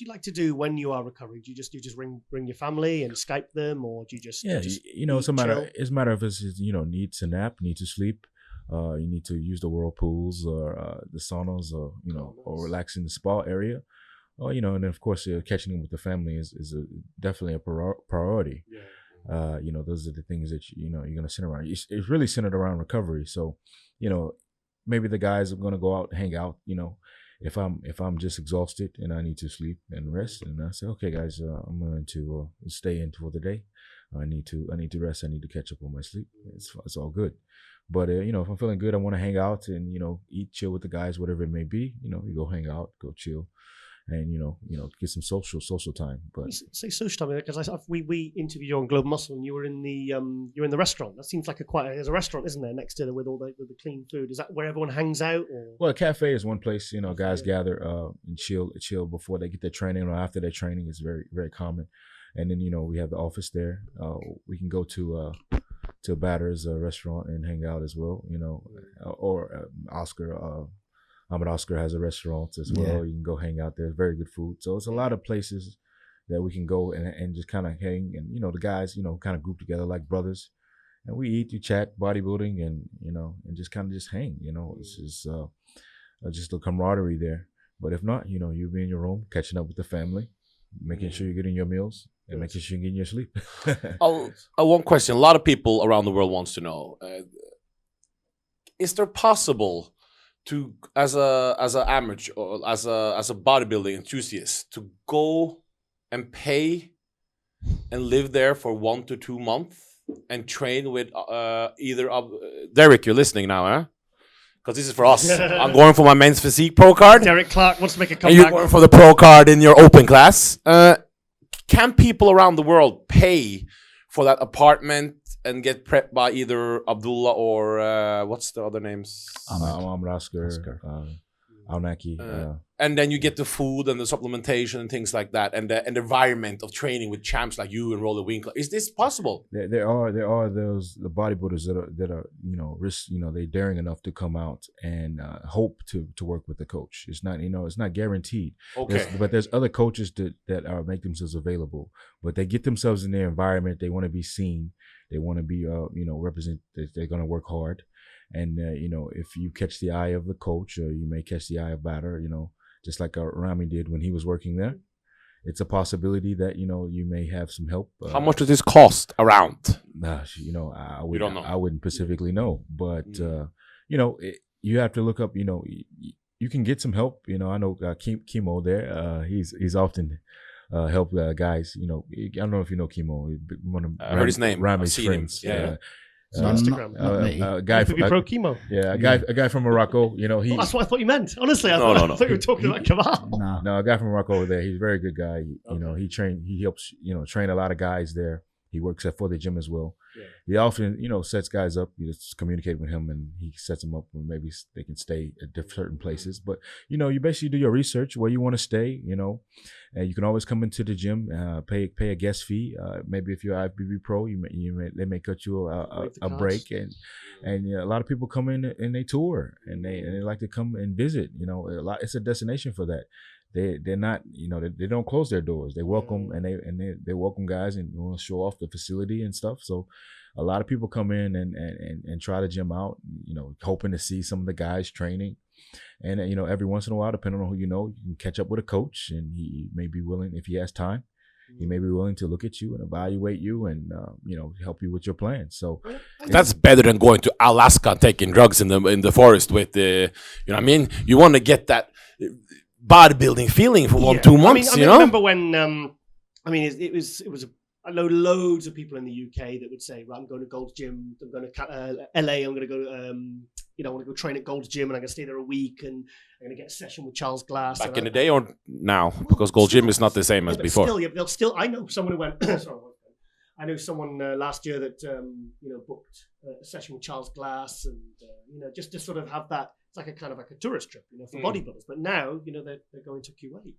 you like to do when you are recovering? Do you just bring your family and Skype them, or do you just it's a matter of need to nap, need to sleep. You need to use the whirlpools or the saunas, or or relax in the spa area. And then of course catching them with the family is definitely a priority. Yeah. Those are the things that you're gonna center around. It's really centered around recovery. So, maybe the guys are gonna go out and hang out. If I'm just exhausted and I need to sleep and rest, and I say, okay, guys, I'm going to stay in for the day. I need to rest. I need to catch up on my sleep. It's all good. But if I'm feeling good, I want to hang out and eat, chill with the guys, whatever it may be. You go hang out, go chill, and get some social time. But say social time because we interviewed you on Global Muscle and you were in the restaurant. That seems like there's a restaurant, isn't there, next to it with all the clean food? Is that where everyone hangs out? Or? Well, a cafe is one place. Guys gather and chill before they get their training or after their training. Is very, very common. And then we have the office there. We can go to Batter's restaurant and hang out as well. Or Oscar. Ahmed Oscar has a restaurant as well. Yeah. You can go hang out there. Very good food. So it's a lot of places that we can go and just kind of hang. And the guys kind of group together like brothers, and we eat, you chat, bodybuilding, and and just kind of just hang. It's just a camaraderie there. But if not, you'll be in your room catching up with the family, making sure you're getting your meals and making sure you're getting your sleep. One question: a lot of people around the world wants to know: is there possible to, as a amateur or as a bodybuilding enthusiast, to go and pay and live there for 1 to 2 months and train with either of Derek? You're listening now, huh? Because this is for us. I'm going for my men's physique pro card. Derek Clark wants to make a comeback. And you're going for the pro card in your open class. Can people around the world pay for that apartment and get prepped by either Abdullah or what's the other names? Ahmed Oscar. Al-Naki. And then you get the food and the supplementation and things like that, and the environment of training with champs like you and Roelly Winklaar. Is this possible? There are the bodybuilders that are risk they're daring enough to come out and hope to work with the coach. It's not it's not guaranteed. Okay. But there's other coaches that are make themselves available, but they get themselves in their environment. They want to be seen. They want to be represent. They're going to work hard. And, if you catch the eye of the coach, or you may catch the eye of Batter, just like Rami did when he was working there, it's a possibility that, you may have some help. How much does this cost around? I wouldn't specifically know. But, you have to look up, you can get some help. I know Chemo there. He's often help guys. I don't know if you know Chemo. I heard his name. Rami's friends. Yeah. Instagram. A guy from pro chemo. Yeah, a guy from Morocco. He. That's what I thought you meant. Honestly, I thought you were talking about Kamal. No, a guy from Morocco over there. He's a very good guy. He helps train a lot of guys there. He works for the gym as well. Yeah. He often sets guys up. You just communicate with him, and he sets them up where maybe they can stay at certain places. But you basically do your research where you want to stay. And you can always come into the gym, pay a guest fee. Maybe if you're IFBB pro, they may cut you a break, and a lot of people come in and they tour and they like to come and visit. It's a destination for that. They're not, they don't close their doors. They welcome and they welcome guys and want to show off the facility and stuff. So a lot of people come in and try the gym out, hoping to see some of the guys training. And every once in a while, depending on who you can catch up with a coach, and he may be willing, if he has time, he may be willing to look at you and evaluate you and help you with your plans. So that's better than going to Alaska and taking drugs in the forest with the you want to get that bodybuilding feeling for 1-2 months. I remember when it was I know loads of people in the UK that would say, right, I'm going to Gold's Gym, I'm going to LA, I'm going to go I want to go train at Gold's Gym, and I'm going to stay there a week, and I'm going to get a session with Charles Glass. Back in the day or now? Because Gold's Gym is not the same as before. Still, I know someone who went, I know someone last year that, booked a session with Charles Glass, and, just to sort of have that. It's like a kind of like a tourist trip, for bodybuilders. But now, they're going to Kuwait.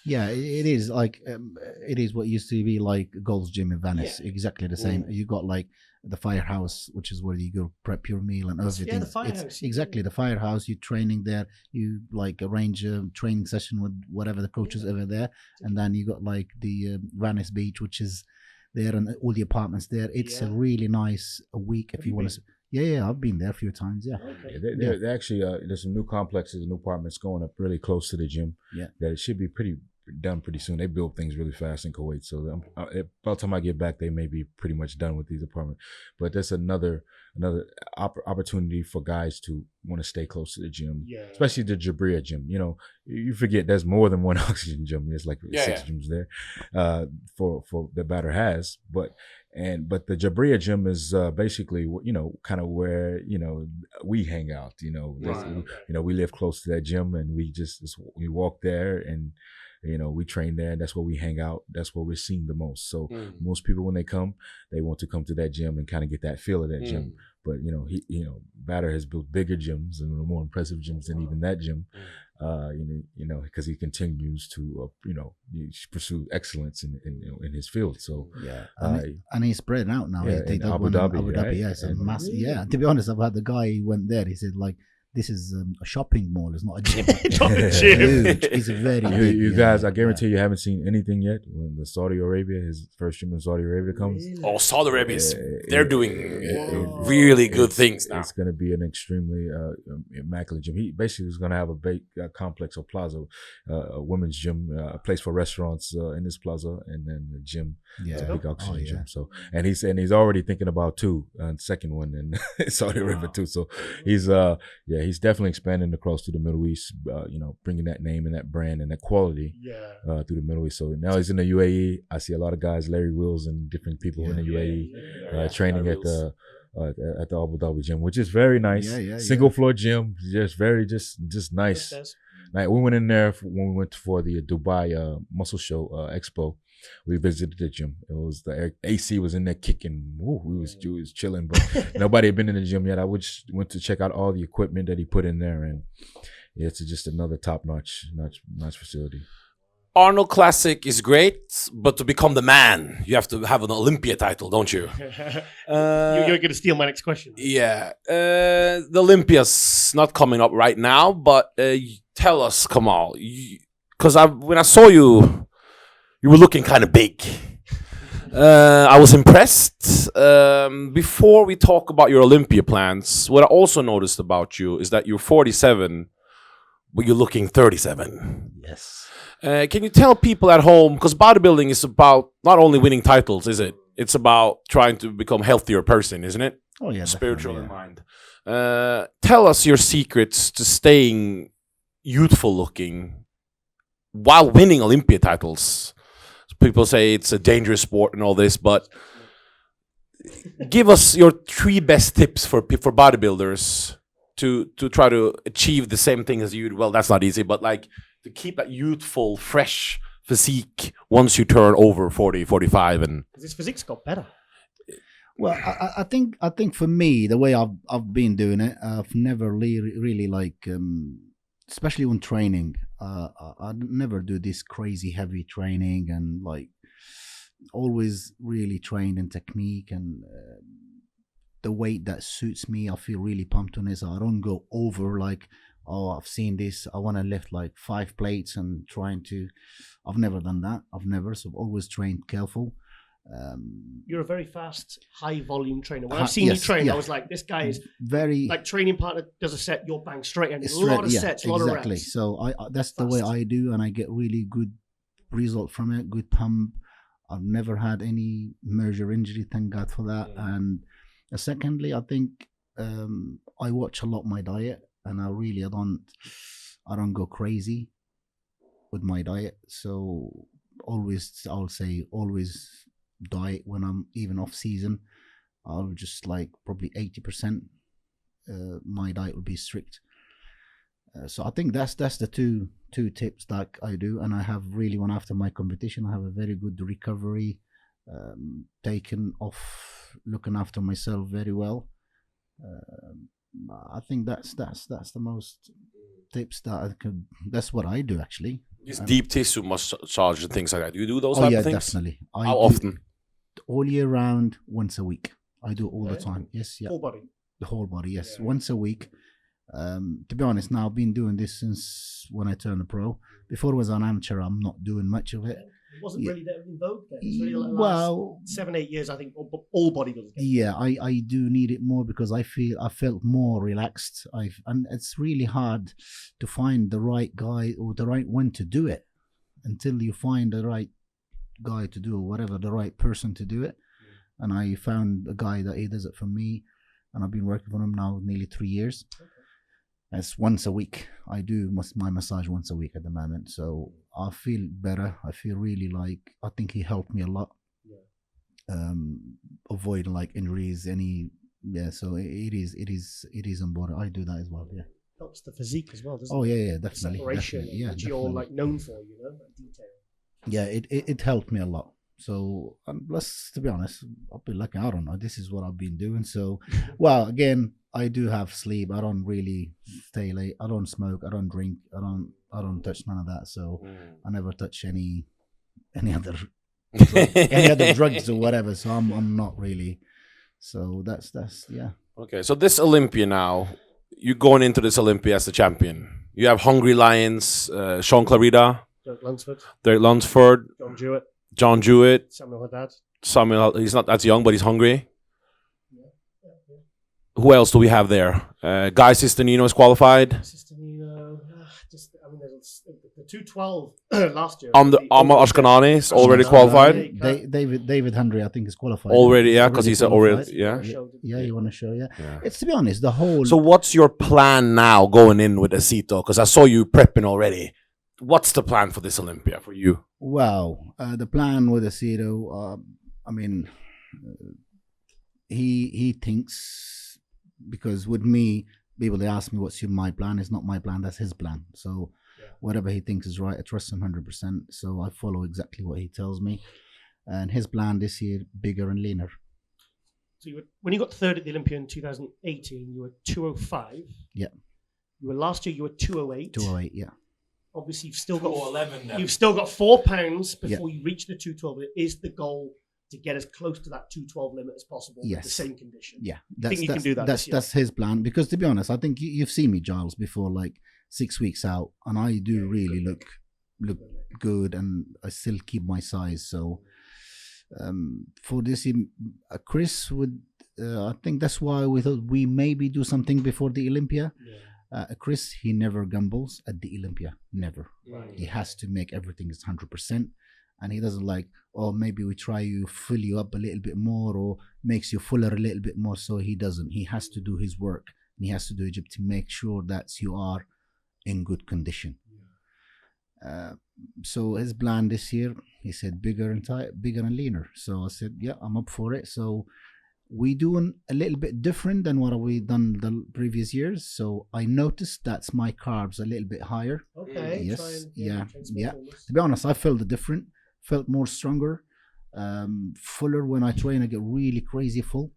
Yeah, it is like it is what used to be like Gold's Gym in Venice. Exactly the same. You got like the firehouse, which is where you go prep your meal and everything. the firehouse. It's exactly the firehouse. You're training there. You like arrange a training session with whatever the coaches over there, and then you got like the Venice Beach, which is there, and all the apartments there. It's a really nice week if you want to. Yeah, I've been there a few times. Yeah, they actually there's some new complexes, new apartments going up really close to the gym. Yeah, that it should be done pretty soon. They build things really fast in Kuwait, so by the time I get back, they may be pretty much done with these apartments. But that's another opportunity for guys to want to stay close to the gym, especially the Jabria gym. You know, you forget there's more than one oxygen gym. There's like 6 gyms there for the batter has, but the Jabria gym is basically, you know, kind of where, you know, we hang out. You know, you know, we live close to that gym, and we walk there, and you know, we train there, and that's where we hang out. That's where we're seen the most. So most people, when they come, they want to come to that gym and kind of get that feel of that gym. But Batter has built bigger gyms and more impressive gyms than even that gym. Because he continues to pursue excellence in his field. So and he's spread out now. Yeah, they in Abu Dhabi, right? Yes, massive. Yeah, to be honest, I've had the guy who went there. He said like, this is a shopping mall. It's not a gym. Not a gym. It's a very you guys, I guarantee you haven't seen anything yet when the Saudi Arabia, his first gym in Saudi Arabia comes. Oh, Saudi Arabia, they're doing really good things now. It's going to be an extremely immaculate gym. He basically is going to have a big complex or plaza, a women's gym, a place for restaurants in this plaza, and then the gym, a big oxygen gym. So, and he's already thinking about second one in Saudi Arabia too. So he's definitely expanding across to the Middle East, bringing that name and that brand and that quality through the Middle East. So now he's in the UAE. I see a lot of guys, Larry Wills and different people in the UAE training at the Abu Dhabi gym, which is very nice. Single floor gym, just nice. Like we went in there when we went for the Dubai Muscle Show Expo. We visited the gym. It was the AC was in there kicking. We was chilling, but nobody had been in the gym yet. I went to check out all the equipment that he put in there, and it's just another top-notch facility. Arnold Classic is great, but to become the man, you have to have an Olympia title, don't you? You're going to steal my next question. Yeah. The Olympia's not coming up right now, but tell us, Kamal, because when I saw you, you were looking kind of big. I was impressed. Before we talk about your Olympia plans, what I also noticed about you is that you're 47, but you're looking 37. Yes. Can you tell people at home, because bodybuilding is about not only winning titles, is it? It's about trying to become a healthier person, isn't it? Oh, yeah. Spiritual in mind. Tell us your secrets to staying youthful looking while winning Olympia titles. People say it's a dangerous sport and all this, but give us your 3 best tips for bodybuilders to try to achieve the same thing as you. Well, that's not easy, but like to keep that youthful, fresh physique once you turn over 40, 45, and this physique's got better. Well, I think for me, the way I've been doing it, I've never really like, especially when training, I never do this crazy heavy training, and like always really trained in technique and the weight that suits me. I feel really pumped on it, so I don't go over like, oh, I've seen this, I want to lift like 5 plates and I've never done that. So I've always trained careful. You're a very fast, high volume trainer. When I've seen you train, I was like, this guy is very like training partner does a set, you're bang straight, and it's a lot of sets, a lot of reps. So that's fast. The way I do, and I get really good result from it, good pump. I've never had any major injury, thank God for that. And secondly, I think I watch a lot my diet, and I don't go crazy with my diet. So I'll say always diet when I'm even off season. I'll just like probably 80% my diet will be strict. So I think that's the two tips that I do, and I have really one after my competition. I have a very good recovery, taken off, looking after myself very well. I think that's the most tips that I could. That's what I do actually. This deep tissue massage and things like that. Do you do those type of things? Definitely. How often? All year round, once a week. I do all the time. Yes, yeah. Full body. The whole body, yes. Once a week. To be honest, now I've been doing this since when I turned pro. Before I was an amateur, I'm not doing much of it. It wasn't really that in vogue then. It's really like the well, last 7-8 years, I think, all bodybuilders. Yeah, I do need it more because I felt more relaxed. And it's really hard to find the right guy or the right one to do it until you find the right guy to do it, whatever, the right person to do it. And I found a guy that he does it for me, and I've been working for him now nearly 3 years. Okay. It's once a week. I do my massage once a week at the moment, so I feel better. I feel really like I think he helped me a lot. Avoid like injuries, so it is important. I do that as well. Yeah, helps the physique as well, doesn't it? Oh yeah, definitely. Separation, definitely. Yeah, which you're like known for, you know, that detail. Yeah, it helped me a lot. So let's, to be honest, I'll be lucky. I don't know. This is what I've been doing. So, well, again, I do have sleep. I don't really stay late. I don't smoke. I don't drink. I don't touch none of that. So I never touch any other drugs or whatever. So I'm not really. So that's yeah. Okay, so this Olympia now, you're going into this Olympia as the champion. You have Hungry Lions, Sean Clarida, Derek Lunsford, John Jewett, Samuel, he's not that's young, but he's hungry. Who else do we have there? Guy Sistanino is qualified. Sistanino, there's the 212 last year. Amar Ashkanani is already qualified. David Hendry, I think, is qualified. Already, yeah, because he's already, yeah. Yeah, you want to show, yeah. It's, to be honest, the whole... So what's your plan now going in with Acito? Because I saw you prepping already. What's the plan for this Olympia for you? Well, the plan with Acito, he thinks, because with me, people, they ask me what's my plan. It's not my plan, that's his plan. So whatever he thinks is right, I trust him 100%. So I follow exactly what he tells me. And his plan this year, bigger and leaner. So when you got third at the Olympia in 2018, you were 205. Yeah. Last year you were 208. 208, yeah. Obviously, you've still got 4 pounds before you reach the 212. It is the goal to get as close to that 212 limit as possible with the same condition. Yeah, I think you can do that. That's his plan. Because to be honest, I think you've seen me, Giles, before, like 6 weeks out, and I do really look good, and I still keep my size. So for this, Chris would. I think that's why we thought we maybe do something before the Olympia. Yeah. Chris, he never gambles at the Olympia. Never. Right. He has to make everything is 100%. And he doesn't like, maybe we try you, fill you up a little bit more, or makes you fuller a little bit more. So he doesn't. He has to do his work. And he has to do Egypt to make sure that you are in good condition. Yeah. So his plan this year, he said bigger and leaner. So I said, yeah, I'm up for it. So we doing a little bit different than what we done the previous years. So I noticed that's my carbs a little bit higher. Okay. Yes. Yeah. To be honest, I felt different. Felt more stronger, fuller. When I train, I get really crazy full.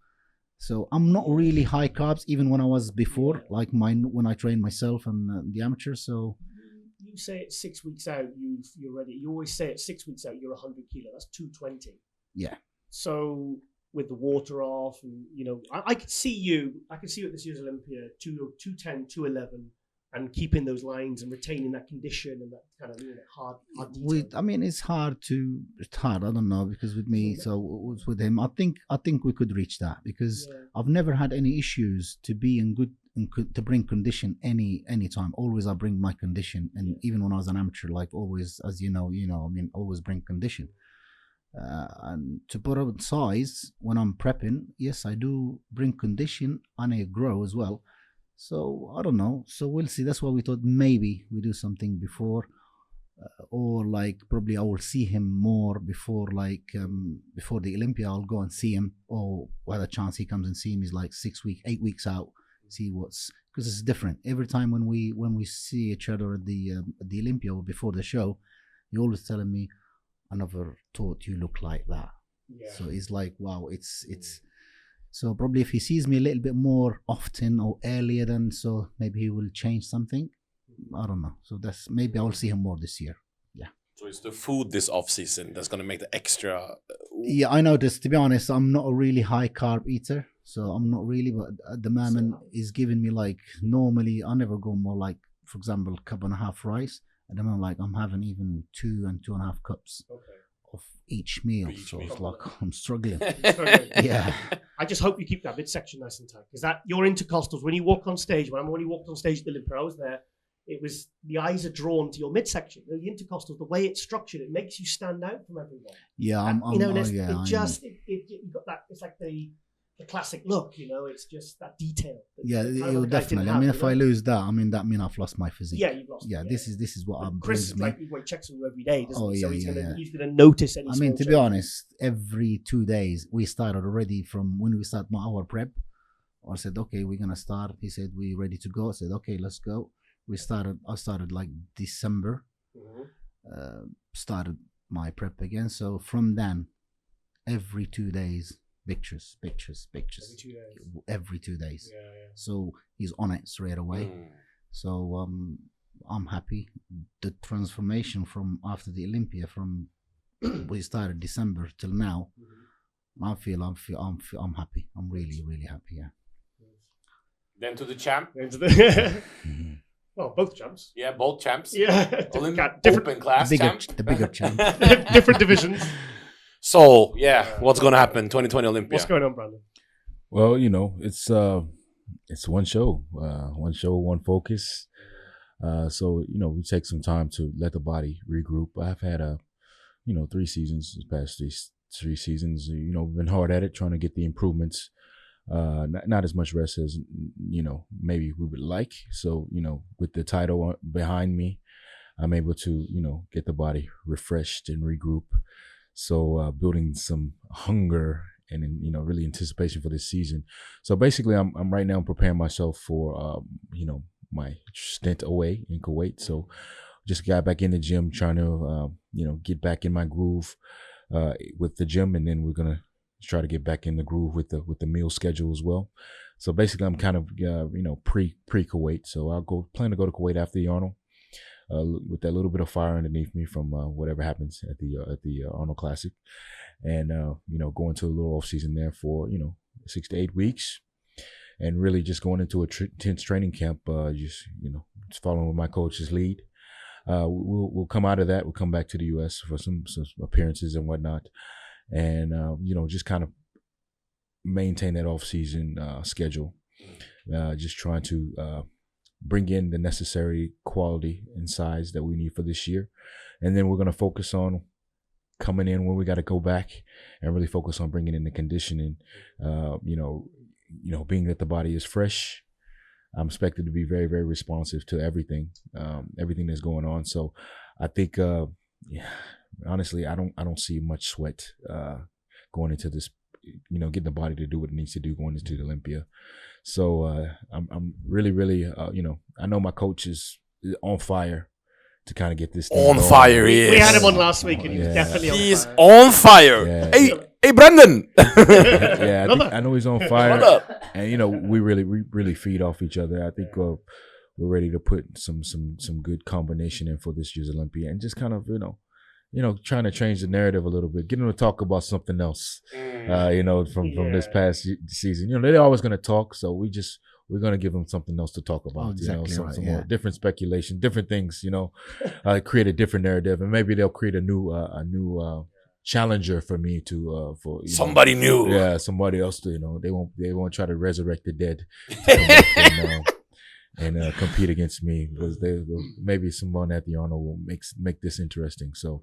So I'm not really high carbs, even when I was before, like when I train myself and the amateur. So you say at 6 weeks out, you're ready. You always say at 6 weeks out, you're 100 kilo. That's 220. Yeah. So with the water off, and I could see you at this year's Olympia 210, 211, and keeping those lines and retaining that condition and that kind of hard detail. It's hard. I don't know, because with me, so it was with him. I think we could reach that, because I've never had any issues to be in good to bring condition any time. Always I bring my condition, and even when I was an amateur, like always, as always bring condition. And to put up size when I'm prepping, yes, I do bring condition, and I grow as well. So I don't know. So we'll see. That's why we thought maybe we do something before, or like probably I will see him more before, before the Olympia. I'll go and see him, or whether a chance he comes and see me is like 8 weeks out. See because it's different every time when we see each other at the Olympia or before the show. You're always telling me, I never thought you look like that. Yeah. So it's like, wow, it's. So probably if he sees me a little bit more often or earlier, then so maybe he will change something. I don't know. So that's maybe I will see him more this year. So it's the food this off season that's gonna make the extra. Yeah, I noticed. To be honest, I'm not a really high carb eater, so I'm not really. But at the moment, is giving me like normally I never go more like, for example, cup and a half rice. At the moment, like I'm having even 2 and 2.5 cups of each meal. So it's like I'm struggling. Yeah. I just hope you keep that midsection nice and tight, because that your intercostals, when you walk on stage, when you walked on stage at the Olympia, I was there. It was the eyes are drawn to your midsection. The intercostals, the way it's structured, it makes you stand out from everyone. Yeah, you got that. It's like the classic look. You know, it's just that detail. Yeah, definitely. I mean, if I lose that, I mean that means I've lost my physique. Yeah, you've lost. Yeah, this is what I'm. Chris is like, he checks on you every day, doesn't he? Yeah, So he's gonna notice any. I mean, to be honest, every 2 days we started already from when we start our prep. I said, okay, we're gonna start. He said, we ready to go. I said, okay, let's go. I started like December. Started my prep again. So from then, every 2 days. Pictures. Every 2 days. Yeah. So he's on it straight away. So I'm happy. The transformation from after the Olympia, from we started December till now, I'm happy. I'm really happy. Yeah. Then to the champ. Well, both champs. Yeah, both champs. Yeah, different open class champ. The bigger champ. Different divisions. So what's gonna happen 2020 Olympia? What's going on, Brandon? Well, you know, it's one show, one focus. So you know, we take some time to let the body regroup. I've had 3 seasons, this past three seasons. You know, we've been hard at it, trying to get the improvements. Not as much rest as maybe we would like. So with the title behind me, I'm able to get the body refreshed and regroup. So building some hunger and really anticipation for this season. So basically, I'm right now preparing myself for my stint away in Kuwait. So just got back in the gym, trying to get back in my groove with the gym, and then we're gonna try to get back in the groove with the meal schedule as well. So basically, I'm kind of pre Kuwait. So I'll plan to go to Kuwait after the Arnold. With that little bit of fire underneath me from whatever happens at the Arnold Classic, and going to a little off season there for 6 to 8 weeks, and really just going into a intense training camp. Just following my coach's lead. We'll come out of that. We'll come back to the U.S. for some appearances and whatnot, and just kind of maintain that off season schedule. Just trying to bring in the necessary quality and size that we need for this year. And then we're going to focus on coming in when we got to go back and really focus on bringing in the conditioning, being that the body is fresh. I'm expected to be very, very responsive to everything that's going on. So I think, honestly, I don't see much sweat going into this, getting the body to do what it needs to do going into the Olympia. So I'm really, really, I know my coach is on fire to kind of get this thing on going. fire. He is. We had him on last week, and he was definitely on fire. He's on fire. Yeah. Hey, Brendan. Yeah, I know he's on fire. And we really feed off each other. I think we're ready to put some good combination in for this year's Olympia, and just kind of trying to change the narrative a little bit, get them to talk about something else, from this past season. They're always going to talk, so we're going to give them something else to talk about. Exactly some right, more different speculation, different things. Create a different narrative, and maybe they'll create a new challenger for me to for somebody new. Yeah, somebody else to they won't try to resurrect the dead. And compete against me, because maybe someone at the Arnold will make this interesting. So,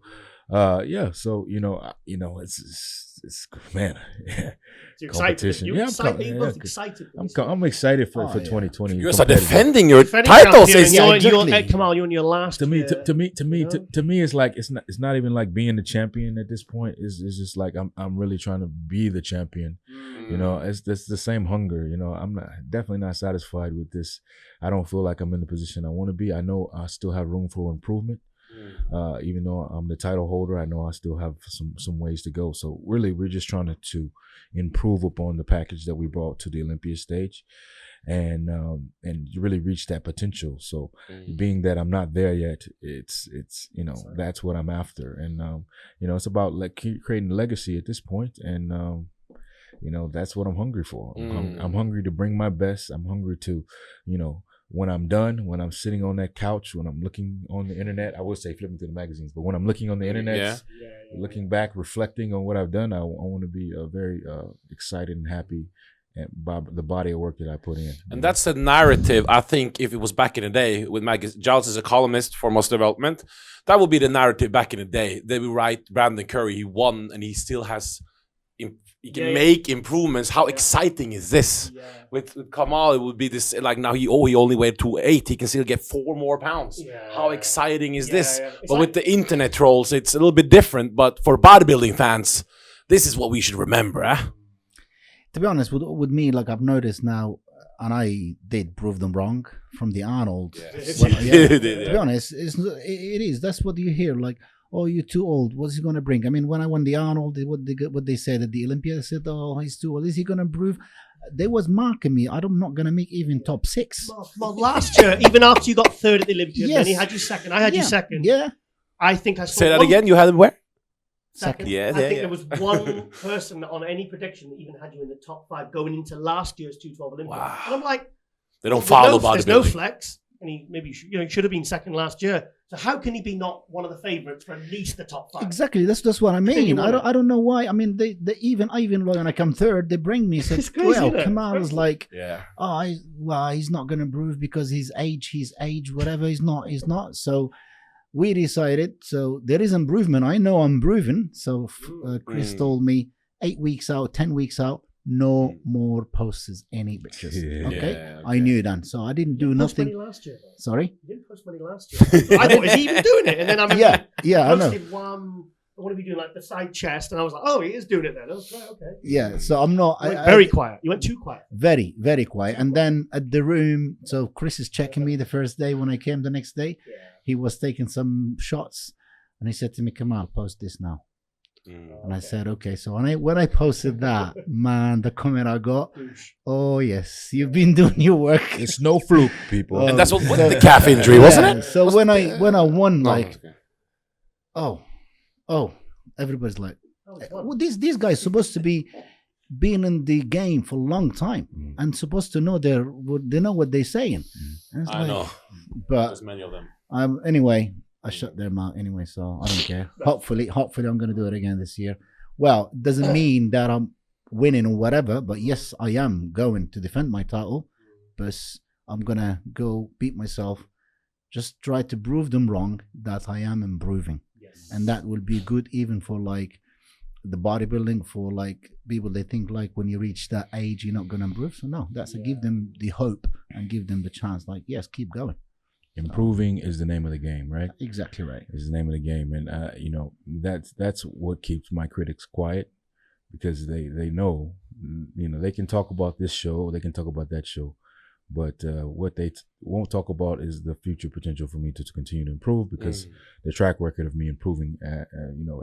it's man, competition. You're excited. You're both excited. I'm excited for 2020. You're defending your titles. Kamal, you're on your last. To me, it's like it's not even like being the champion at this point. It's just like I'm really trying to be the champion. It's the same hunger. I'm definitely not satisfied with this. I don't feel like I'm in the position I want to be. I know I still have room for improvement. Even though I'm the title holder, I know I still have some ways to go. So really, we're just trying to improve upon the package that we brought to the Olympia stage. and really reach that potential. So being that I'm not there yet, it's that's what I'm after, and it's about creating a legacy at this point, and that's what I'm hungry for. I'm hungry to bring my best. I'm hungry to, when I'm done, when I'm sitting on that couch, when I'm looking on the internet, I would say flipping through the magazines, but when I'm looking on the internet, looking back, reflecting on what I've done, I want to be very excited and happy by the body of work that I put in. And that's the narrative. I think if it was back in the day with Giles is a columnist for Muscle Development, that would be the narrative back in the day. They would write Brandon Curry, he won and he still has, he can make improvements. How exciting is this? Yeah. With Kamal, it would be this, like now he only weighed 208. He can still get 4 more pounds. Yeah. How exciting is this? Yeah. But with the internet trolls, it's a little bit different. But for bodybuilding fans, this is what we should remember. To be honest, with me, like I've noticed now, and I did prove them wrong from the Arnold. To be honest, it is. That's what you hear. Like, oh, you're too old. What's he going to bring? I mean, when I won the Arnold, what they said at the Olympia, they said, oh, he's too old. Is he going to improve? They was marking me. I'm not going to make even top 6. Well, last year, even after you got 3rd at the Olympia, then he had you 2nd. I had you 2nd. Yeah. I think I saw Say that again. You had him where? 2nd. Yeah, I think there was one person on any prediction that even had you in the top 5 going into last year's 212 Olympia. Wow. And I'm like, they don't follow bodybuilding. There's no flex. And he maybe should have been 2nd last year. So how can he be not one of the favourites for at least the top 5? Exactly, that's what I mean. I don't know why. I mean, they even when I come 3rd, they bring me. Said, well, Kamal is like, he's not going to improve because his age, whatever. He's not. So we decided. So there is improvement. I know I'm improving. So Chris told me 8 weeks out, 10 weeks out. No more posters, any pictures. Okay? I knew that, so I didn't do nothing. Money last year, though. Sorry, you didn't post money last year. I thought, is he even doing it? And then I posted one. What are we doing? Like the side chest, and I was like, oh, he is doing it then. I was like, okay. Yeah, so I'm not. Very quiet. You went too quiet. Very, very quiet. And then at the room, so Chris is checking me the first day. When I came the next day, he was taking some shots, and he said to me, "Kamal, post this now." And I said, okay. So when I posted that, man, the comment I got, oh yes, you've been doing your work. It's no fluke, people. And that's what the calf injury, wasn't it? So when I won, like, oh, everybody's like, well, this guy's supposed to be been in the game for a long time and supposed to know they know what they're saying. I know, but there's many of them. Anyway. I shut them out anyway, so I don't care. Hopefully I'm going to do it again this year. Well, it doesn't mean that I'm winning or whatever, but yes, I am going to defend my title, but I'm going to go beat myself, just try to prove them wrong that I am improving. Yes. And that will be good even for like the bodybuilding, for like people, they think like when you reach that age, you're not going to improve. So no, that's to give them the hope and give them the chance, like, yes, keep going. Improving is the name of the game, right? Exactly right. Is the name of the game, and that's what keeps my critics quiet, because they know, they can talk about this show, they can talk about that show, but what they won't talk about is the future potential for me to continue to improve, because the track record of me improving,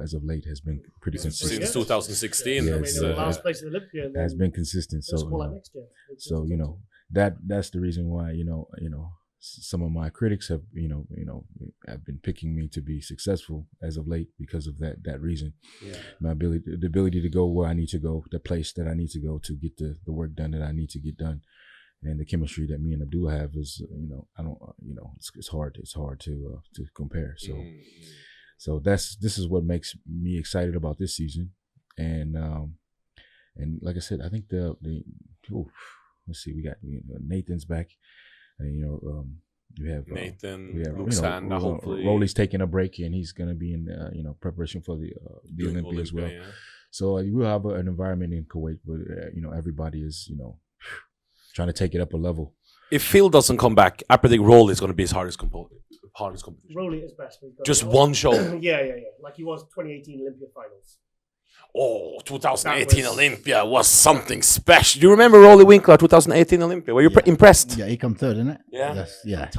as of late has been pretty consistent. Since 2016, last place in Olympia has been consistent. So that's the reason why some of my critics have have been picking me to be successful as of late because of that reason. My the ability to go where I need to go, the place that I need to go to get the work done that I need to get done, and the chemistry that me and Abdul have is it's hard to compare. So this is what makes me excited about this season, and like I said, I think let's see, we got Nathan's back. You have Nathan, we have Roxanne, hopefully Roelly's taking a break, and he's going to be in preparation for the Olympia as well. Yeah. So we'll have an environment in Kuwait where everybody is trying to take it up a level. If Phil doesn't come back, I predict Roelly is going to be his hardest competition. Roelly is best. Just one show. Yeah. Like he was 2018 Olympia finals. Oh, 2018 Olympia was something special. Do you remember Roelly Winklaar 2018 Olympia? Were you impressed? Yeah, he come 3rd, didn't it? Yeah.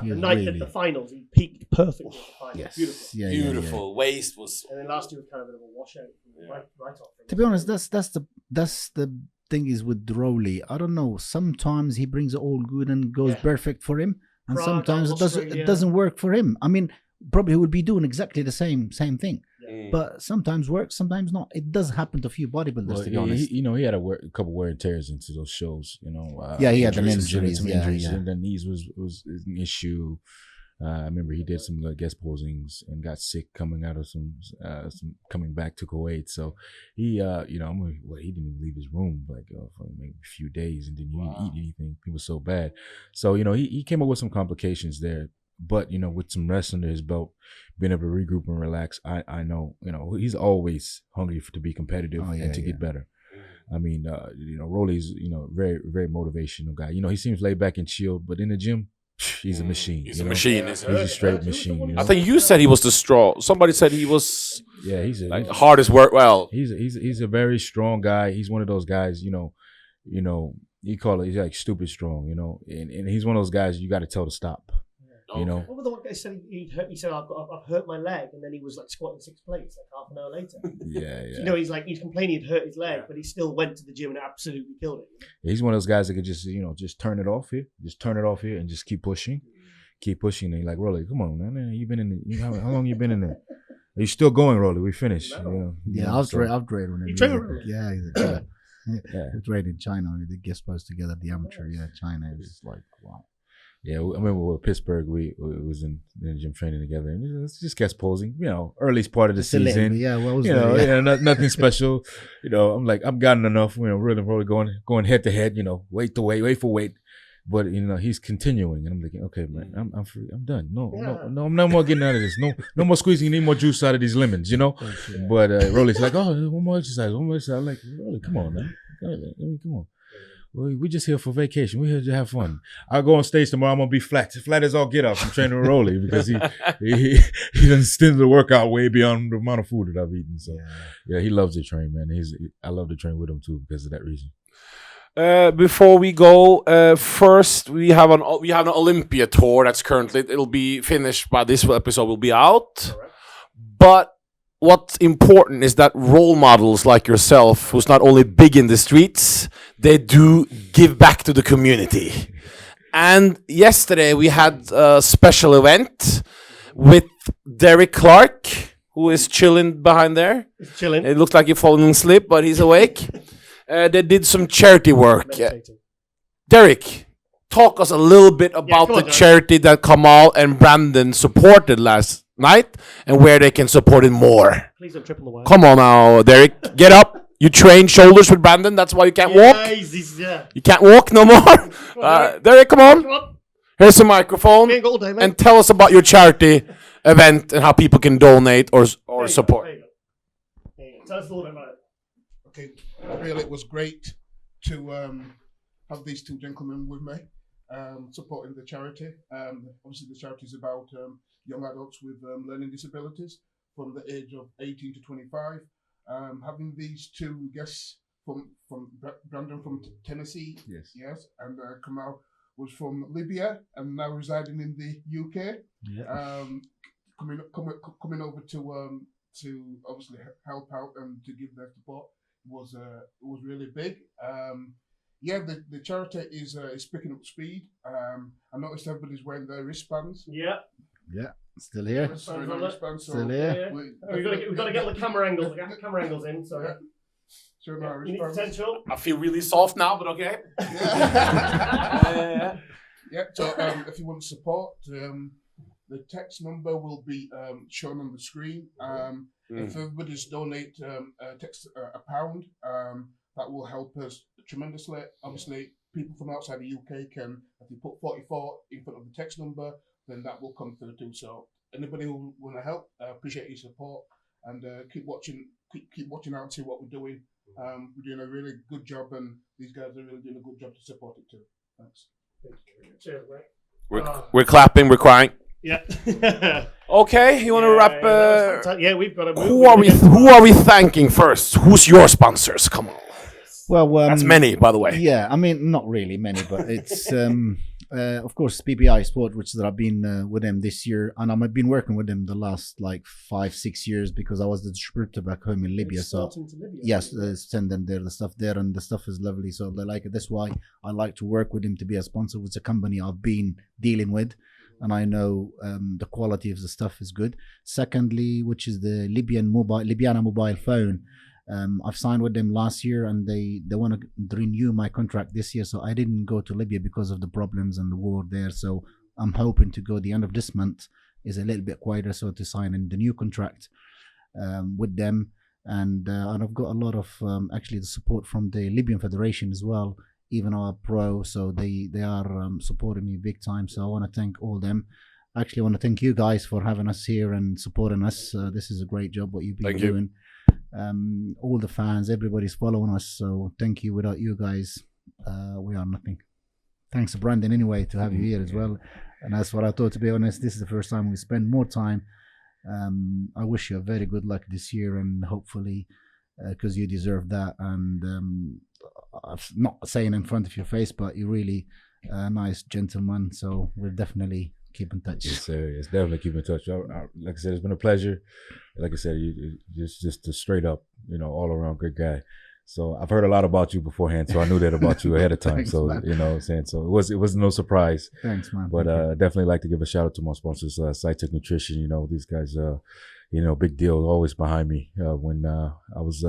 The night at the finals, he peaked perfectly at the finals. Yes. Beautiful. Yeah, beautiful. Waist was. And then last year was kind of a bit of a washout. Right off. To be honest, that's the thing is with Roelly. I don't know. Sometimes he brings it all good and goes perfect for him, and Prague, sometimes Australia. it doesn't work for him. I mean, probably he would be doing exactly the same thing. But sometimes works, sometimes not. It does happen to a few bodybuilders, to be honest. He had a couple wear and tears into those shows. He had some injuries. And the knees was an issue. I remember he did some guest posings and got sick coming out of some coming back to Kuwait. So he, he didn't even leave his room for maybe a few days and didn't even eat anything. He was so bad. So he came up with some complications there. But with some rest under his belt, being able to regroup and relax, I know he's always hungry to be competitive and to get better. I mean, Roelly's very very motivational guy. He seems laid back and chilled, but in the gym, he's a machine. He's a machine. He's a straight machine. I think you said he was the straw. Somebody said he was. Yeah, he's hardest work. Well, he's a very strong guy. He's one of those guys. You call it. He's like stupid strong. And he's one of those guys you got to tell to stop. What was the one guy said he said I've hurt my leg, and then he was like squatting 6 plates like half an hour later. Yeah. He's complaining he'd hurt his leg, but he still went to the gym and absolutely killed it. He's one of those guys that could just turn it off here, and just keep pushing. And you're like, Roelly, come on, man, you've been in how long you been in there? Are you still going, Roelly? We finished. I've trained with him. You trained with him? Yeah, he's a guy. We trained in China. We did guest posts together at the amateur. Yeah, China. It was like, wow. Yeah, I remember with Pittsburgh, we was in the gym training together, and it's just guest posing. Earliest part of the season. Nothing special. I'm like, I've gotten enough. Really going head to head. Weight to weight, weight for weight. But he's continuing, and I'm thinking, okay, man, I'm free. I'm done. No, I'm no more getting out of this. No more squeezing any more juice out of these lemons. But Roelly's like, oh, one more exercise. I'm like, Roelly, come on, man. Come on. We just here for vacation. We're here to have fun. I'll go on stage tomorrow. I'm gonna be flat as all get up. I'm training with Roelly because he doesn't extend the workout way beyond the amount of food that I've eaten. So he loves to train, man. I love to train with him too because of that reason. Before we go, first we have an Olympia tour that's it'll be finished by this episode will be out, but what's important is that role models like yourself, who's not only big in the streets, they do give back to the community. And yesterday we had a special event with Derek Clark, who is chilling behind there. He's chilling. It looks like he's falling asleep, but he's awake. They did some charity work. Derek, talk us a little bit about the charity that Kamal and Brandon supported last night and where they can support it more. Please don't trip on the wire. Come on now, Derek. Get up. You train shoulders with Brandon. That's why you can't walk. You can't walk no more. Derek, come on. Here's a microphone. And tell us about your charity event and how people can donate or support. Tell us a little bit about it. Okay, really, it was great to have these two gentlemen with me supporting the charity. Obviously, the charity is about young adults with learning disabilities from the age of 18 to 25. Having these two guests from Brandon from Tennessee, yes, and Kamal was from Libya and now residing in the UK. Coming over to obviously help out and to give their support was really big. The charity is picking up speed. I noticed everybody's wearing their wristbands. Still here. Still here. We've got to get the camera angles. Get the camera angles in. So. Show my You need potential. I feel really soft now, but okay. So if you want to support, the text number will be shown on the screen. If everybody's donate text £1, that will help us tremendously. Obviously, people from outside the UK can, if you put 44 in front of the text number, then that will come through too. So anybody who want to help, appreciate your support and keep watching out and see what we're doing. We're doing a really good job, and these guys are really doing a good job to support it too. Thanks. Cheers, mate. We're clapping, we're crying. Yeah. Okay, you want to wrap? We've got to. Who are we thanking first? Who's your sponsors? Come on. Well, that's many, by the way. Yeah, I mean, not really many, but it's of course, PPI Sport, which that I've been with them this year, and I've been working with them the last like 5-6 years because I was the distributor back home in Libya. So yes, send them there the stuff there, and the stuff is lovely. So they like it. That's why I like to work with them to be a sponsor with a company I've been dealing with, and I know the quality of the stuff is good. Secondly, which is the Libyana mobile phone. I've signed with them last year, and they want to renew my contract this year. So I didn't go to Libya because of the problems and the war there. So I'm hoping to go the end of this month. Is a little bit quieter, so to sign in the new contract with them. And I've got a lot of actually the support from the Libyan Federation as well, even our pro. So they are supporting me big time. So I want to thank all them. Actually, I want to thank you guys for having us here and supporting us. This is a great job what you've been doing. All the fans, everybody's following us, so thank you. Without you guys, we are nothing. Thanks to Brandon anyway to have you here as well, and that's what I thought. To be honest, this is the first time we spend more time. I wish you a very good luck this year, and hopefully because you deserve that. And I'm not saying in front of your face, but you're really a nice gentleman, so we'll definitely keep in touch. Yes, sir. Yes, definitely keep in touch. Like I said, it's been a pleasure. Like I said, you just a straight up, all around good guy. So I've heard a lot about you beforehand, so I knew that about you ahead of time. Thanks, so man. You know what I'm saying? So it was no surprise. Thanks, man. But definitely like to give a shout out to my sponsors, SciTech Nutrition. These guys, big deal, always behind me. When I was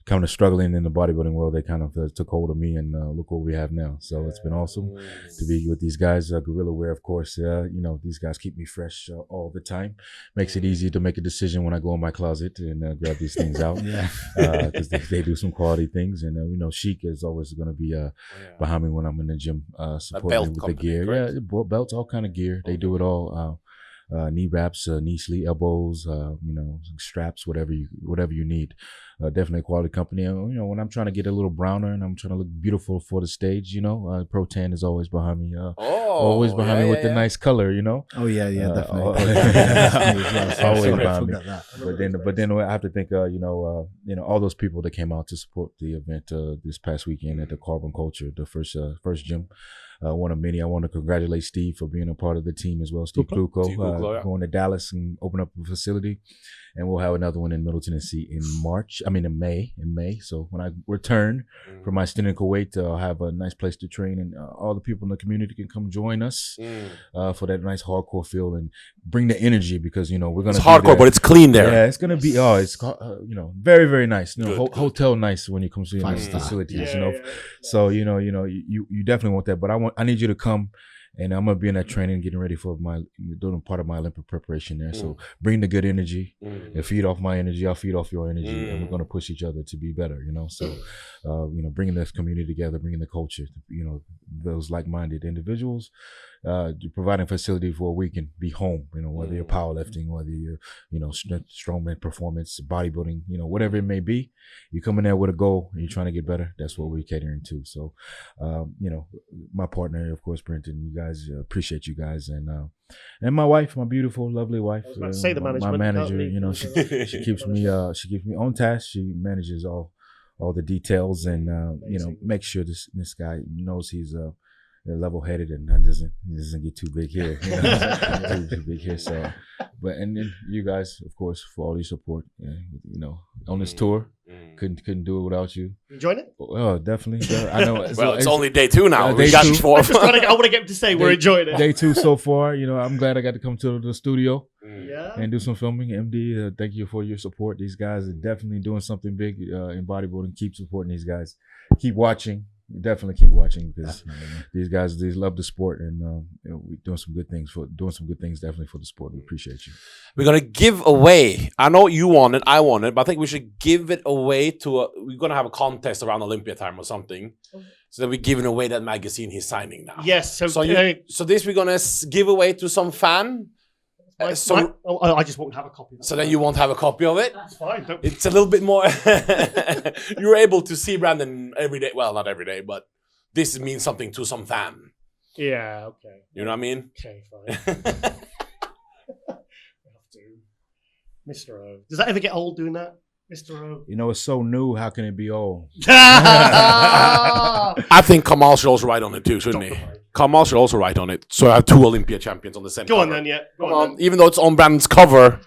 kind of struggling in the bodybuilding world, they kind of took hold of me, and look what we have now. So it's been awesome to be with these guys. Gorilla Wear, of course, these guys keep me fresh all the time. Makes it easy to make a decision when I go in my closet and grab these things out. Because they do some quality things. And Chic is always going to be behind me when I'm in the gym, supporting me with the gear. Correct? Yeah, belts, all kind of gear. They do it all. Knee wraps, knee sleeve, elbows, straps, whatever you need. Definitely a quality company. When I'm trying to get a little browner and I'm trying to look beautiful for the stage, Pro Tan is always behind me. Always behind me with the nice color, Oh yeah, definitely. Always behind me. But then I have to think, all those people that came out to support the event this past weekend at the Carbon Culture, the first gym. One of many. I want to congratulate Steve for being a part of the team as well. Steve Kluko, going to Dallas and open up a facility, and we'll have another one in Middle Tennessee in May. So when I return from my stint in Kuwait, I'll have a nice place to train, and all the people in the community can come join us for that nice hardcore feel and bring the energy, because we're gonna. It's hardcore, but it's clean there. Yeah, it's gonna be. It's very, very nice. Hotel nice when you come to these facilities. So you definitely want that, but I need you to come, and I'm gonna be in that training, getting ready for doing part of my Olympic preparation there. So bring the good energy and feed off my energy. I'll feed off your energy, and we're gonna push each other to be better. So bringing this community together, bringing the culture. Those like-minded individuals. Providing facility where we can be home. Whether you're powerlifting, whether you're strength, strongman, performance, bodybuilding, whatever it may be. You come in there with a goal and you're trying to get better. That's what we're catering to. So, my partner, of course, Brenton. You guys, appreciate you guys, and my wife, my beautiful, lovely wife. I was about to say the management. My manager, she keeps me on task. She manages all the details, and make sure this guy knows he's level-headed and doesn't get too big here. Too big here. So, and then you guys, of course, for all your support. On this tour, couldn't do it without you. Enjoying it? Oh, definitely. I know. Well, it's only day 2 now. Day 2. I want to get to say we're enjoying it. Day 2 so far. I'm glad I got to come to the studio and do some filming. MD, thank you for your support. These guys are definitely doing something big in bodybuilding. Keep supporting these guys. Keep watching. Definitely keep watching, because these guys, they love the sport, and we're doing some good things definitely for the sport. We appreciate you. We're gonna give away. I know you want it, I want it, but I think we should give it away to we're gonna have a contest around Olympia time or something. So that we're giving away that magazine he's signing now. Yes. So this we're gonna give away to some fan. I just won't have a copy. So then you won't have a copy of it? That's fine. It's a little bit more... You're able to see Brandon every day. Well, not every day, but this means something to some fan. Yeah, okay. You know what I mean? Okay, fine. Mr. O. Does that ever get old doing that? Mr. O? It's so new. How can it be old? I think Kamal should also write on it too, shouldn't he? Kamal should also write on it. So I have 2 Olympia champions on the same Go cover. on then, yeah. Go Come on on, then. even though it's on brand's cover.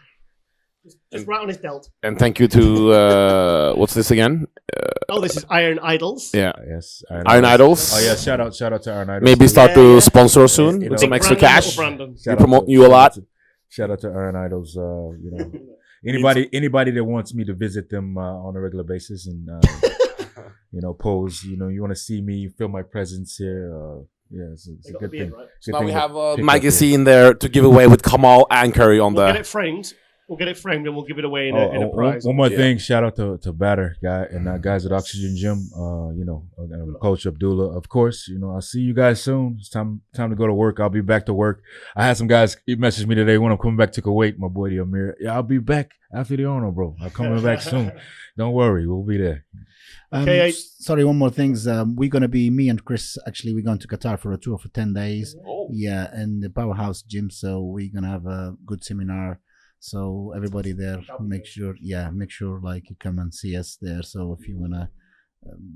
Just right on his belt. And thank you to what's this again? Oh, this is Iron Idols. Yeah, Yes. Iron Idols. Oh yeah, shout out to Iron Idols. Maybe start Yeah, to yeah. sponsor us soon You with know, some Big extra Brandon, cash. little Brandon. We Shout out promote to- you a lot. Shout out to Iron Idols. You know, anybody that wants me to visit them on a regular basis and you know, pose. You know, you want to see me, feel my presence here. Yeah, it's They a got good the beard, thing. right? So Good now thing we to have a pick up magazine there to give away with Kamal and Curry on We'll get the. it framed. We'll get it framed and we'll give it away in here. a prize. One more Yeah. thing, shout out to Batter guy and guys at Oxygen Gym. You know, Coach Abdullah. Of course, you know, I'll see you guys soon. It's time to go to work. I'll be back to work. I had some guys message me today when I'm coming back to Kuwait. My boy Amir. Yeah, I'll be back after the Arnold, bro. I'm coming back soon. Don't worry, we'll be there. Okay, Sorry, one more thing. We're gonna be me and Chris. Actually, we're going to Qatar for a tour for 10 days. Oh. Yeah, in the Powerhouse Gym. So we're gonna have a good seminar. So everybody there, make sure like you come and see us there. So if you wanna,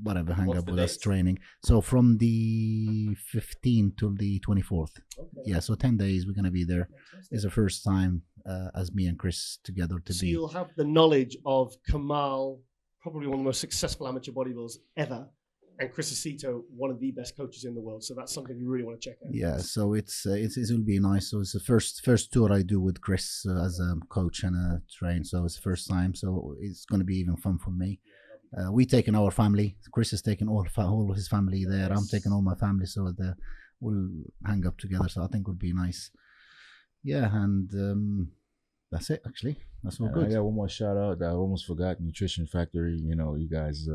whatever, hang What's up the with us date? training. So from the 15th till the 24th. Yeah, so 10 days we're gonna be there. It's the first time as me and Chris together to So be. you'll have the knowledge of Kamal, probably one of the most successful amateur bodybuilders ever, and Chris Aceto, one of the best coaches in the world. So that's something you really want to check out. Yeah, so it will be nice. So it's the first tour I do with Chris as a coach and a train. So it's the first time. So it's going to be even fun for me. We taking our family. Chris is taking all of his family there. I'm taking all my family. So we'll hang up together. So I think it would be nice. Yeah, and that's it. Actually, that's all I good. got one more shout out that I almost forgot. Nutrition Factory. You know, you guys.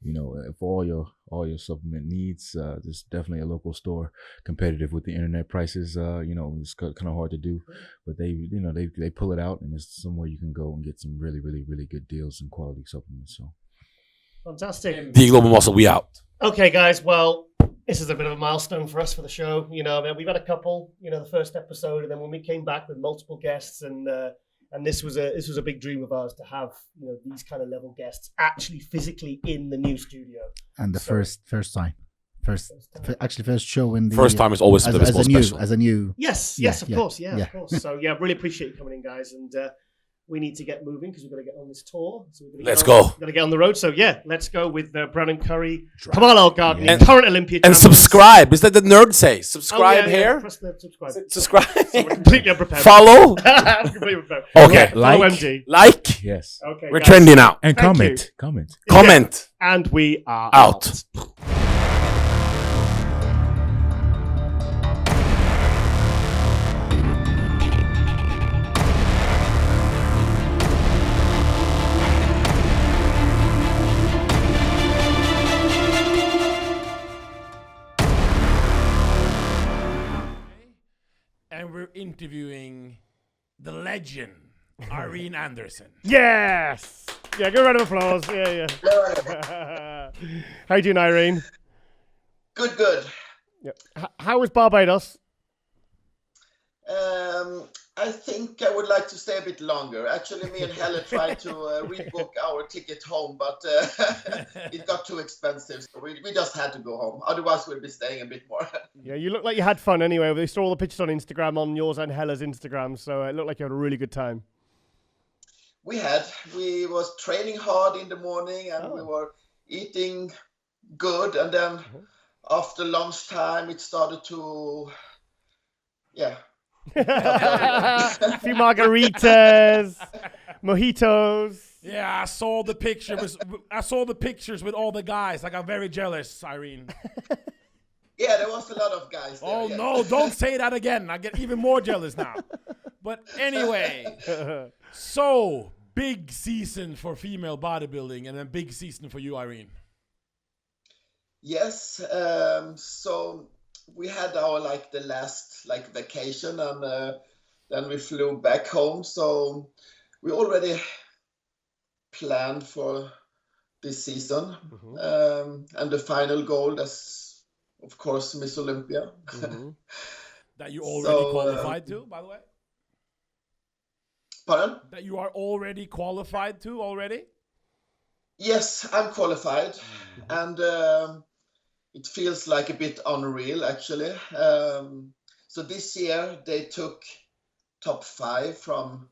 You know, for all your supplement needs, there's definitely a local store, competitive with the internet prices. You know, it's kind of hard to do, but they pull it out, and it's somewhere you can go and get some really, really, really good deals and quality supplements. So Fantastic. The Global Muscle, we out. Okay, guys. Well, this is a bit of a milestone for us for the show. You know, I mean, we've had a couple. You know, the first episode, and then when we came back with multiple guests, and this was a big dream of ours to have, you know, these kind of level guests actually physically in the new studio. And the So- first time, first show in the First time is always a bit more special. as a new. Yes, Yeah, yes, of yeah, course, yeah, yeah. of course. So yeah, really appreciate you coming in, guys, and we need to get moving because we've got to get on this tour. So we're Let's go. Got to get on the road. So yeah, let's go with Brandon Curry, Kamal El Gargni, And- current Olympia And champion. subscribe. Is that the nerd say? Oh, Subscribe yeah, yeah, here. press the subscribe. Subscribe. So we're completely unprepared. Follow. Completely unprepared. Okay. Follow Like. MD. Like. yes, Okay, We're guys. trending now. and Thank comment. Comment. And we are Out. And we're interviewing the legend, Irene Andersen. Yes. Yeah, good round of applause. Yeah, yeah. How you doing, Irene? Good. Yeah. How was Barbados? I think I would like to stay a bit longer. Actually, me and Helle tried to rebook our ticket home, but it got too expensive. So we just had to go home. Otherwise, we'd be staying a bit more. Yeah, you look like you had fun anyway. We saw all the pictures on Instagram, on yours and Hella's Instagram, so it looked like you had a really good time. We was training hard in the morning, and we were eating good. And then after lunchtime, it started to, A few margaritas, mojitos. Yeah, I saw the pictures with all the guys. I got very jealous, Irene. Yeah, there was a lot of guys there. Oh yes. no, don't say that again. I get even more jealous now. But anyway, so big season for female bodybuilding and a big season for you, Irene. Yes, so we had our the last vacation, and then we flew back home. So we already planned for this season, and the final goal is, of course, Miss Olympia. That you already So, qualified to, by the way. Pardon? That you are already qualified to already. Yes, I'm qualified, and it feels like a bit unreal, actually. So this year they took top 5 from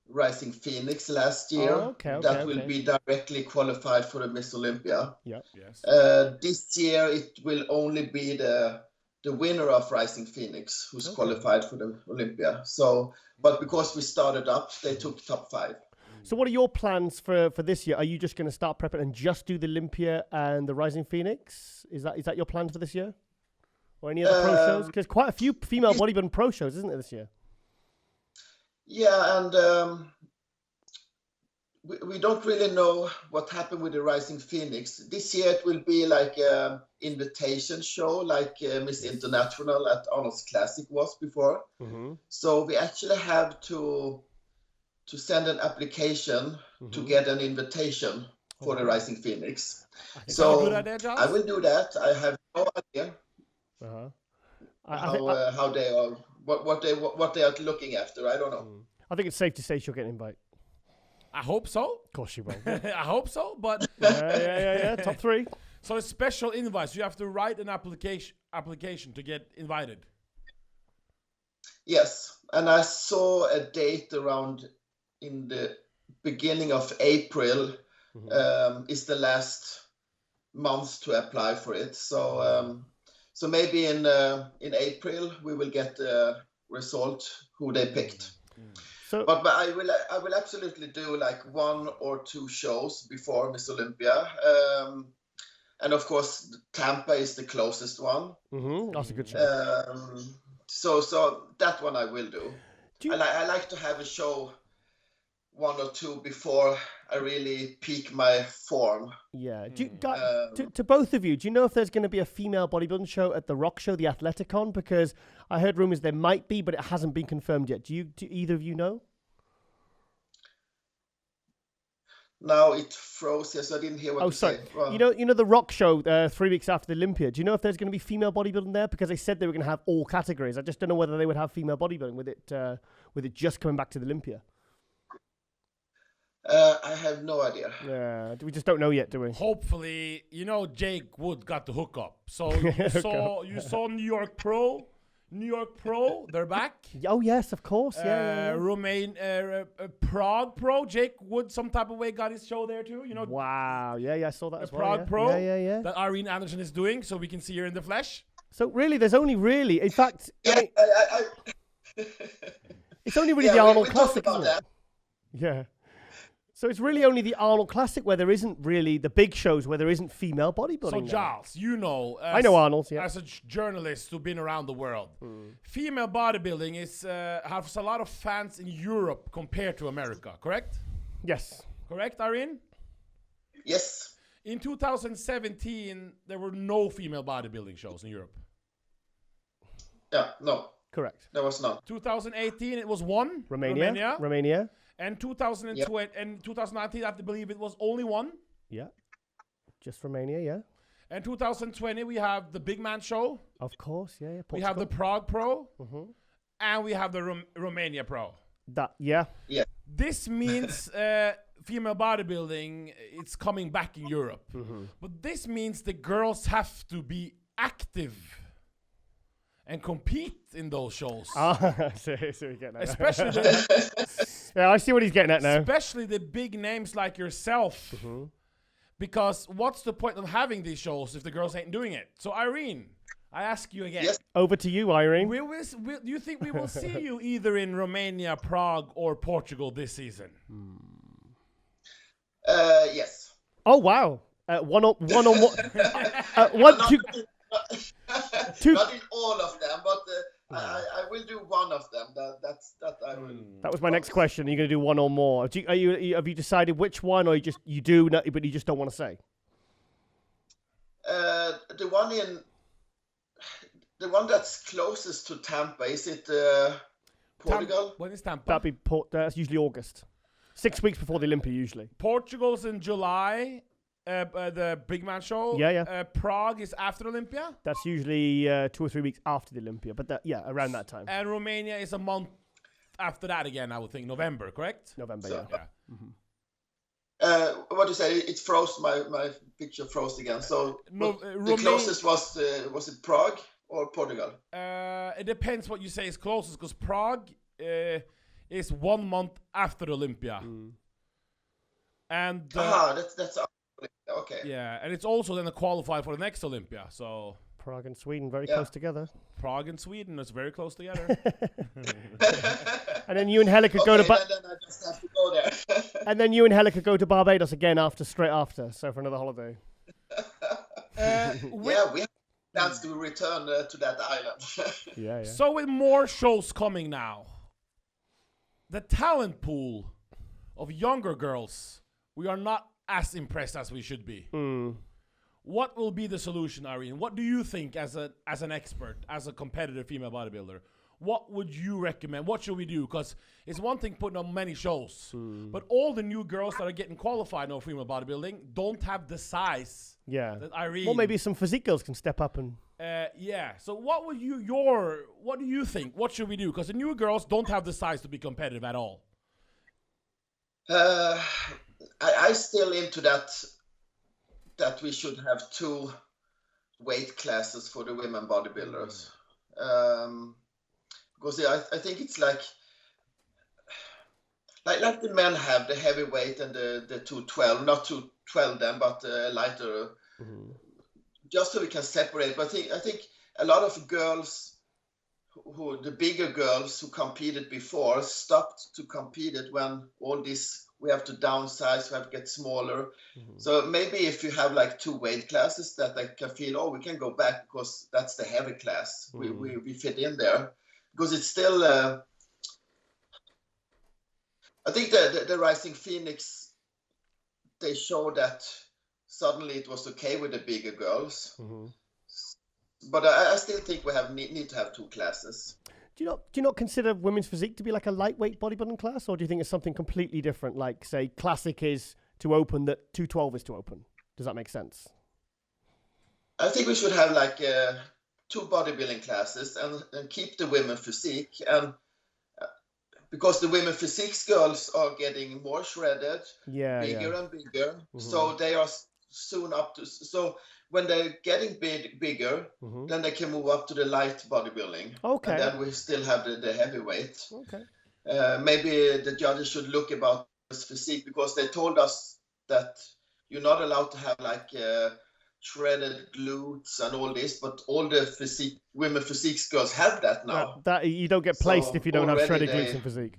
Rising Phoenix last year. That will be directly qualified for the Miss Olympia. Yep. Yes. This year it will only be the winner of Rising Phoenix who's qualified for the Olympia. So, but because we started up, they took top 5. So what are your plans for this year? Are you just going to start prepping and just do the Olympia and the Rising Phoenix? Is that your plan for this year? Or any other pro shows? Because quite a few female bodybuilding pro shows, isn't it, this year? Yeah, and we don't really know what happened with the Rising Phoenix. This year it will be like an invitation show, like Miss International at Arnold's Classic was before. So we actually have to send an application to get an invitation for the Rising Phoenix. So I will do that. I have no idea how they are, what they are looking after. I don't know. I think it's safe to say she'll get an invite. I hope so. Of course she will. I hope so, but yeah. Top 3. So it's special invites. You have to write an application to get invited. Yes, and I saw a date around in the beginning of April is the last month to apply for it. So so maybe in April we will get the result who they picked. So, but I will absolutely do like 1 or 2 shows before Miss Olympia, and of course Tampa is the closest one. That's a good show. So that one I will do. I like to have a show 1 or 2 before I really peak my form. Yeah. To both of you, do you know if there's going to be a female bodybuilding show at the Rock Show, the Athleticon? Because I heard rumors there might be, but it hasn't been confirmed yet. Do either of you know? Now it froze. Yes, I didn't hear what you said. Well, you know the Rock Show 3 weeks after the Olympia. Do you know if there's going to be female bodybuilding there? Because they said they were going to have all categories. I just don't know whether they would have female bodybuilding with it just coming back to the Olympia. I have no idea. Yeah, we just don't know yet, do we? Hopefully, Jake Wood got the hookup. So you saw New York Pro, they're back. Oh yes, of course. Prague Pro, Jake Wood, some type of way got his show there too. Wow. Yeah, I saw that as well. Prague Pro. Yeah. That Irene Andersen is doing, so we can see her in the flesh. So really, there's only really, in fact, it's only really the Arnold Classic, isn't it? Yeah. So it's really only the Arnold Classic where there isn't really the big shows where there isn't female bodybuilding. So Giles, I know Arnold, yeah. As a journalist who's been around the world, female bodybuilding has a lot of fans in Europe compared to America, correct? Yes. Correct, Irene? Yes. In 2017, there were no female bodybuilding shows in Europe. Yeah, no. Correct. There was none. 2018, it was 1. Romania. And 2020 and 2019, I have to believe it was only 1. Yeah. Just Romania, yeah. And 2020, we have the Big Man Show. Of course, yeah. We have the Prague Pro. And we have the Romania Pro. Yeah. This means female bodybuilding, it's coming back in Europe. But this means the girls have to be active and compete in those shows. So you're getting at especially yeah, I see what he's getting at now. Especially the big names like yourself. Because what's the point of having these shows if the girls ain't doing it? So Irene, I ask you again. Yes. Over to you, Irene. Do you think we will see you either in Romania, Prague, or Portugal this season? Yes. Oh wow! One on two. Not in all of them, but I will do one of them. That I will. That was my next question. Are you going to do one or more? Have you decided which one, or you do, but you just don't want to say? The one that's closest to Tampa, is it Portugal? When is Tampa? That'd be that's usually August. 6 weeks before the Olympia, usually. Portugal's in July. The Big Man Show. Yeah. Prague is after Olympia. That's usually 2 or 3 weeks after the Olympia, but around that time. And Romania is a month after that again, I would think. November, correct? November, so, yeah. What do you say? It froze. My picture froze again. So the closest was it Prague or Portugal? It depends what you say is closest, because Prague is 1 month after Olympia. And that's okay. Yeah, and it's also then a qualifier for the next Olympia. So Prague and Sweden very close together. Prague and Sweden is very close together. And then you and Hella could go to then I just have to go there. And then you and Hella could go to Barbados again straight after, so for another holiday. We have plans to return to that island. yeah. So with more shows coming now, the talent pool of younger girls, we are not as impressed as we should be. What will be the solution, Irene? What do you think as an expert, as a competitive female bodybuilder? What would you recommend? What should we do? Because it's one thing putting on many shows, but all the new girls that are getting qualified in female bodybuilding don't have the size that Irene... Well, maybe some physique girls can step up and... So what do you think? What should we do? Because the new girls don't have the size to be competitive at all. I still into that we should have 2 weight classes for the women bodybuilders. Because I think it's like the men have the heavyweight and the 212, not 212 then, but lighter, just so we can separate. But I think a lot of girls, the bigger girls who competed before, stopped to compete when all this, we have to downsize, we have to get smaller. So maybe if you have like 2 weight classes that I can feel, we can go back because that's the heavy class. We fit in there. Because it's still, I think the Rising Phoenix, they showed that suddenly it was okay with the bigger girls. But I still think we need to have 2 classes. Do you not consider women's physique to be like a lightweight bodybuilding class, or do you think it's something completely different? Like, say, classic is to open, that 212 is to open. Does that make sense? I think we should have like 2 bodybuilding classes and keep the women physique, and because the women physique girls are getting more shredded, bigger and bigger, so they are soon up to. So when they're getting bigger, then they can move up to the light bodybuilding. Okay. And then we still have the heavyweight. Okay. Maybe the judges should look about this physique, because they told us that you're not allowed to have like shredded glutes and all this, but all the women physique girls have that now. That you don't get placed if you don't have shredded glutes and physique.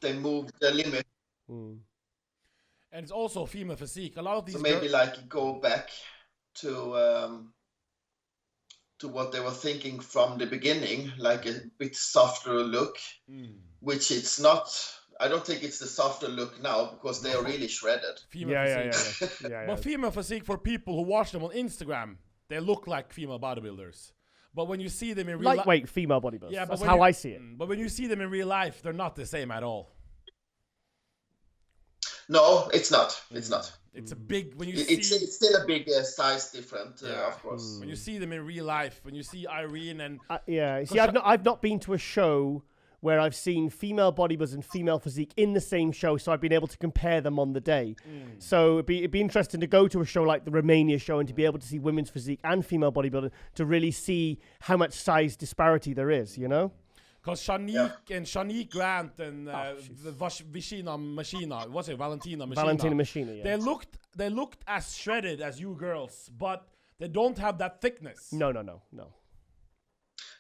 They moved the limit. And it's also female physique. A lot of these. So maybe like go back to what they were thinking from the beginning, like a bit softer look, which it's not. I don't think it's the softer look now, because they are really shredded. Yeah. But female physique, for people who watch them on Instagram, they look like female bodybuilders. But when you see them in real life, lightweight female bodybuilders. Yeah, that's how I see it. But when you see them in real life, they're not the same at all. No, it's not. It's not. It's a big it's still a big size difference, of course. When you see them in real life, when you see Irene and see, I've not been to a show where I've seen female bodybuilders and female physique in the same show, so I've been able to compare them on the day. So it'd be interesting to go to a show like the Romania show and to be able to see women's physique and female bodybuilding, to really see how much size disparity there is, you know? Because Shanique Grant and Valentina Machina, yeah. They looked as shredded as you girls, but they don't have that thickness. No.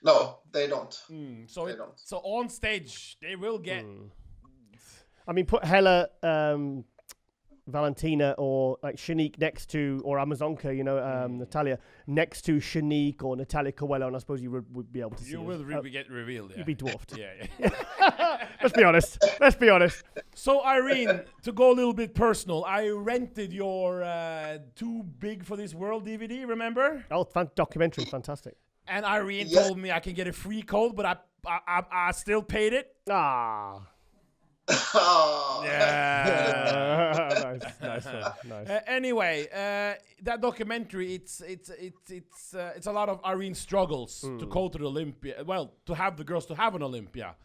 No, they don't. So on stage, they will get. I mean, put Hella, Valentina, or like Shanique next to, or Amazonka, Natalia next to Shanique or Natalia Coelho, and I suppose you would be able to see. You will get revealed. Yeah. You'd be dwarfed. Yeah. Let's be honest. So Irene, to go a little bit personal, I rented your Too Big for This World DVD. Remember? Oh, documentary, fantastic. And Irene told me I can get a free code, but I still paid it. Ah. Yeah. Nice. Anyway, that documentary, it's a lot of Irene's struggles to go to the Olympia. Well, to have the girls to have an Olympia.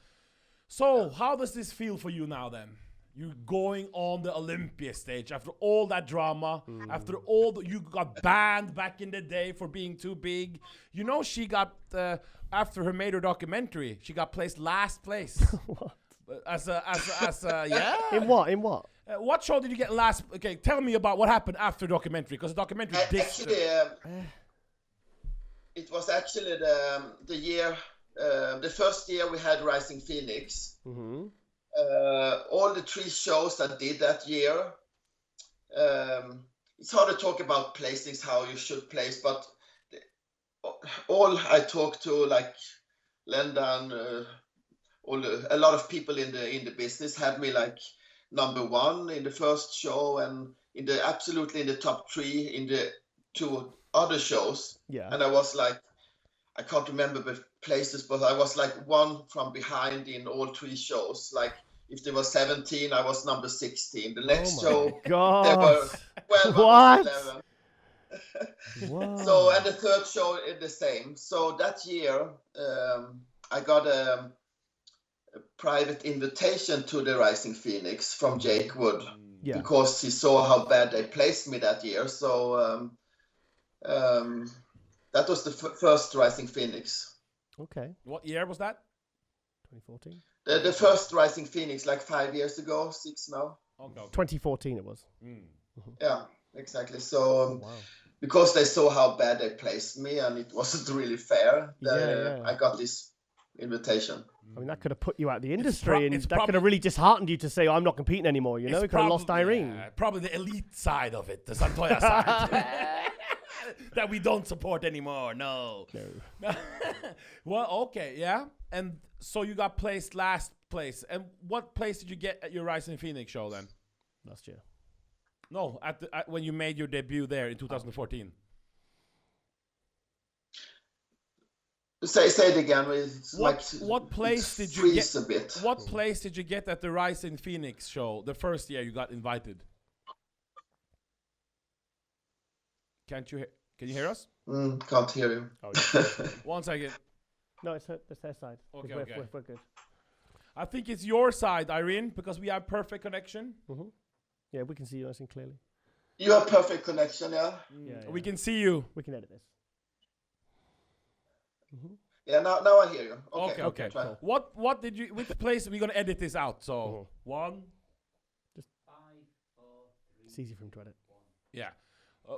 So, how does this feel for you now? Then You going on the Olympia stage after all that drama, after all the, you got banned back in the day for being too big. You know, she got after her made her documentary, she got placed last place. What? As a yeah. In what? In what? What show did you get last? Okay, tell me about what happened after the documentary, because the documentary Actually, it was actually the year, the first year we had Rising Phoenix. Mm-hmm. All the 3 shows I did that year. It's hard to talk about placings, how you should place, but all I talked to, like Linda and a lot of people in the business had me like #1 in the first show and absolutely in the top 3 in the 2 other shows. Yeah. And I was like, I can't remember the places, but I was like 1 from behind in all 3 shows. Like if there was 17, I was number 16. The next show, God. there were 12, What? 11. Wow. So, and the third show is the same. So that year, I got a private invitation to the Rising Phoenix from Jake Wood, because he saw how bad they placed me that year. So that was the first Rising Phoenix. Okay. What year was that? 2014. The first Rising Phoenix, like 5 years ago, 6 now. Okay. 2014 it was. Yeah, exactly. So because they saw how bad they placed me and it wasn't really fair, I got this invitation. I mean, that could have put you out of the industry, and that could have really disheartened you to say, oh, I'm not competing anymore, you know? You could have lost Irene. Yeah, probably the elite side of it, the Santoya side. That we don't support anymore, no. Well, okay, yeah. And so you got placed last place. And what place did you get at your Rising Phoenix show then? Last year. No, when you made your debut there in 2014. Say it again. It's what place did you get? A bit. What place did you get at the Rising Phoenix show the first year you got invited? Can you hear us? Can't hear you. Oh, yeah. 1 second. No, it's their side. Okay, we're good. I think it's your side, Irene, because we have perfect connection. Mm-hmm. Yeah, we can see you nice and clearly. You have perfect connection, yeah? Yeah. We can see you. We can edit this. Mm-hmm. Yeah, now I hear you. Okay. Cool. What did you? Which place are we gonna edit this out? So 1. Just 5, 4, 3. It's easy for him to edit. Yeah.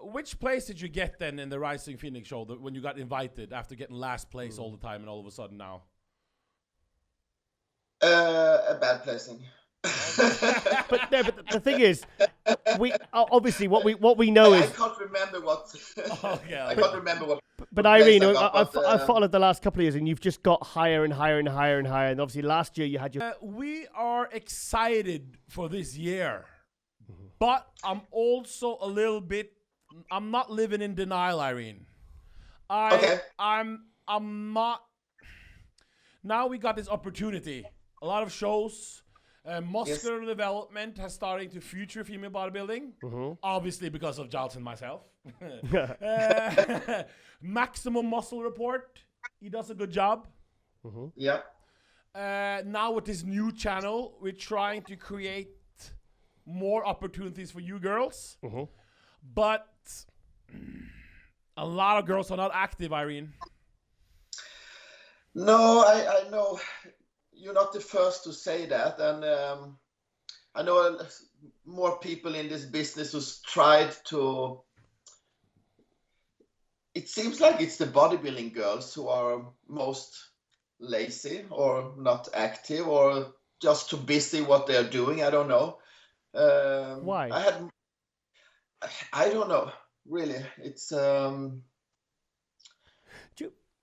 Which place did you get then in the Rising Phoenix show when you got invited after getting last place all the time and all of a sudden now? A bad placing. but the thing is, we obviously what we know is I can't remember what. Okay. I can't remember what. But Irene, I followed the last couple of years, and you've just got higher and higher and higher and higher. And obviously, last year you had your. We are excited for this year, but I'm also a little bit. I'm not living in denial, Irene. I'm not. Now we got this opportunity. A lot of shows. Muscular development has started to future female bodybuilding, obviously because of Giles and myself. Maximum Muscle Report, he does a good job. Yeah. Now with this new channel, we're trying to create more opportunities for you girls, but a lot of girls are not active, Irene. No, I know. You're not the first to say that, and I know more people in this business who's tried to. It seems like it's the bodybuilding girls who are most lazy or not active or just too busy what they're doing. I don't know. Why? I don't know. Really, it's.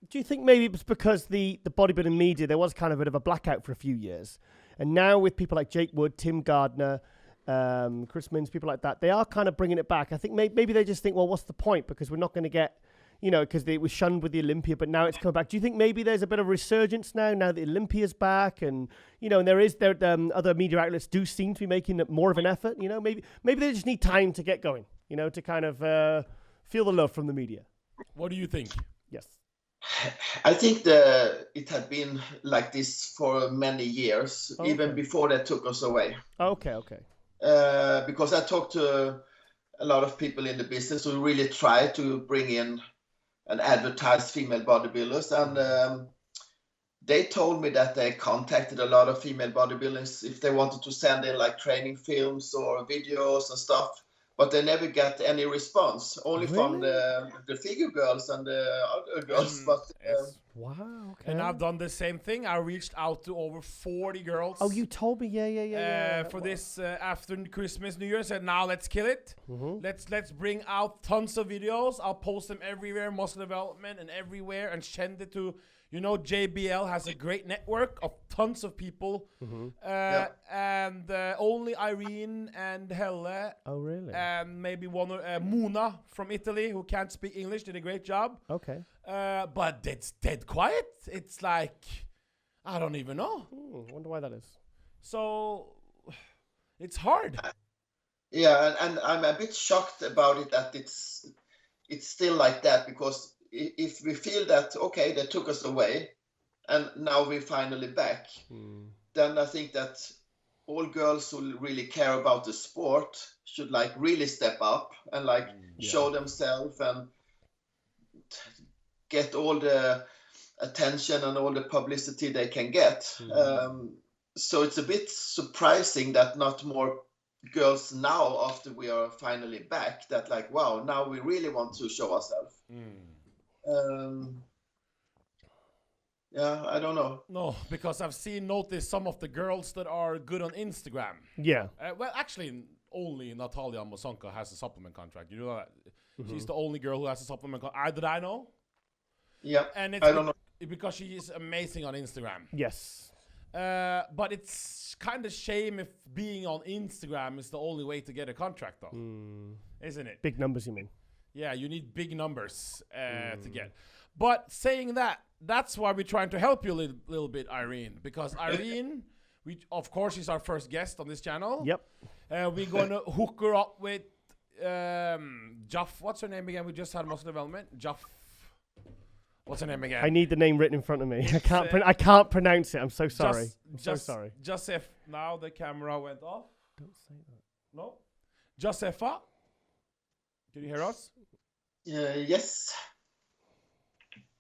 Do you think maybe it was because the bodybuilding media, there was kind of a bit of a blackout for a few years, and now with people like Jake Wood, Tim Gardner, Chris Mins, people like that, they are kind of bringing it back. I think maybe they just think, well, what's the point? Because we're not going to get, because it was shunned with the Olympia, but now it's coming back. Do you think maybe there's a bit of resurgence now that Olympia's back, and and other media outlets do seem to be making more of an effort? Maybe they just need time to get going. To kind of feel the love from the media. What do you think? Yes. I think it had been like this for many years, even before they took us away. Okay. Because I talked to a lot of people in the business who really try to bring in and advertise female bodybuilders, and they told me that they contacted a lot of female bodybuilders if they wanted to send in like training films or videos and stuff, but they never got any response, only from the figure girls and the other girls. But wow, okay. And I've done the same thing. I reached out to over 40 girls. Oh, you told me, yeah. For this after Christmas, New Year, said now let's kill it. Let's bring out tons of videos. I'll post them everywhere, muscle development and everywhere, and send it to. You know, JBL has a great network of tons of people, and only Irene and Helle. Oh, really? And maybe one Mona from Italy, who can't speak English, did a great job. Okay. But it's dead quiet. It's like, I don't even know. Wonder why that is. So, it's hard. Yeah, and I'm a bit shocked about it that it's still like that, because if we feel that, okay, they took us away and now we're finally back, then I think that all girls who really care about the sport should like really step up and like show themselves and get all the attention and all the publicity they can get. So it's a bit surprising that not more girls now, after we are finally back, that like, wow, now we really want to show ourselves. Yeah, I don't know. No, because I've noticed some of the girls that are good on Instagram. Yeah. Well, actually, only Natalia Mosonka has a supplement contract. You know that? She's the only girl who has a supplement contract that I know. Yeah, and it's I don't know. Because she is amazing on Instagram. Yes. But it's kind of shame if being on Instagram is the only way to get a contract, though. Isn't it? Big numbers, you mean? Yeah, you need big numbers to get. But saying that, that's why we're trying to help you a little bit, Irene. Because Irene, of course, she's our first guest on this channel. Yep. We're going to hook her up with Juff. What's her name again? We just had muscle development. Juff. What's her name again? I need the name written in front of me. I can't pronounce it. I'm so sorry. I'm so sorry. Joseph. Now the camera went off. Don't say that. No. Josefa. Can you hear us? Yes.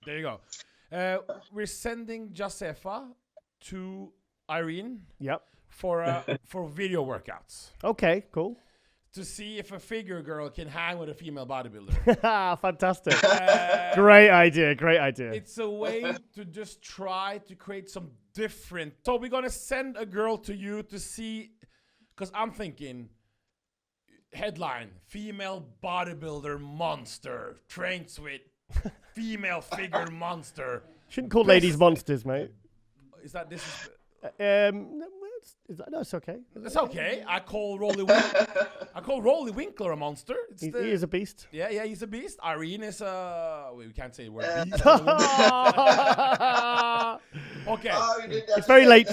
There you go. We're sending Josefa to Irene. Yep. For video workouts. Okay, cool. To see if a figure girl can hang with a female bodybuilder. Fantastic. Great idea. It's a way to just try to create some different. So we're going to send a girl to you to see, because I'm thinking, headline, female bodybuilder monster, trains with female figure monster. Shouldn't call ladies monsters, mate. Is that this? No, it's okay. It's okay. I call Roelly Winklaar a monster. He is a beast. Yeah, he's a beast. Irene is we can't say the word beast. Okay. It's very late.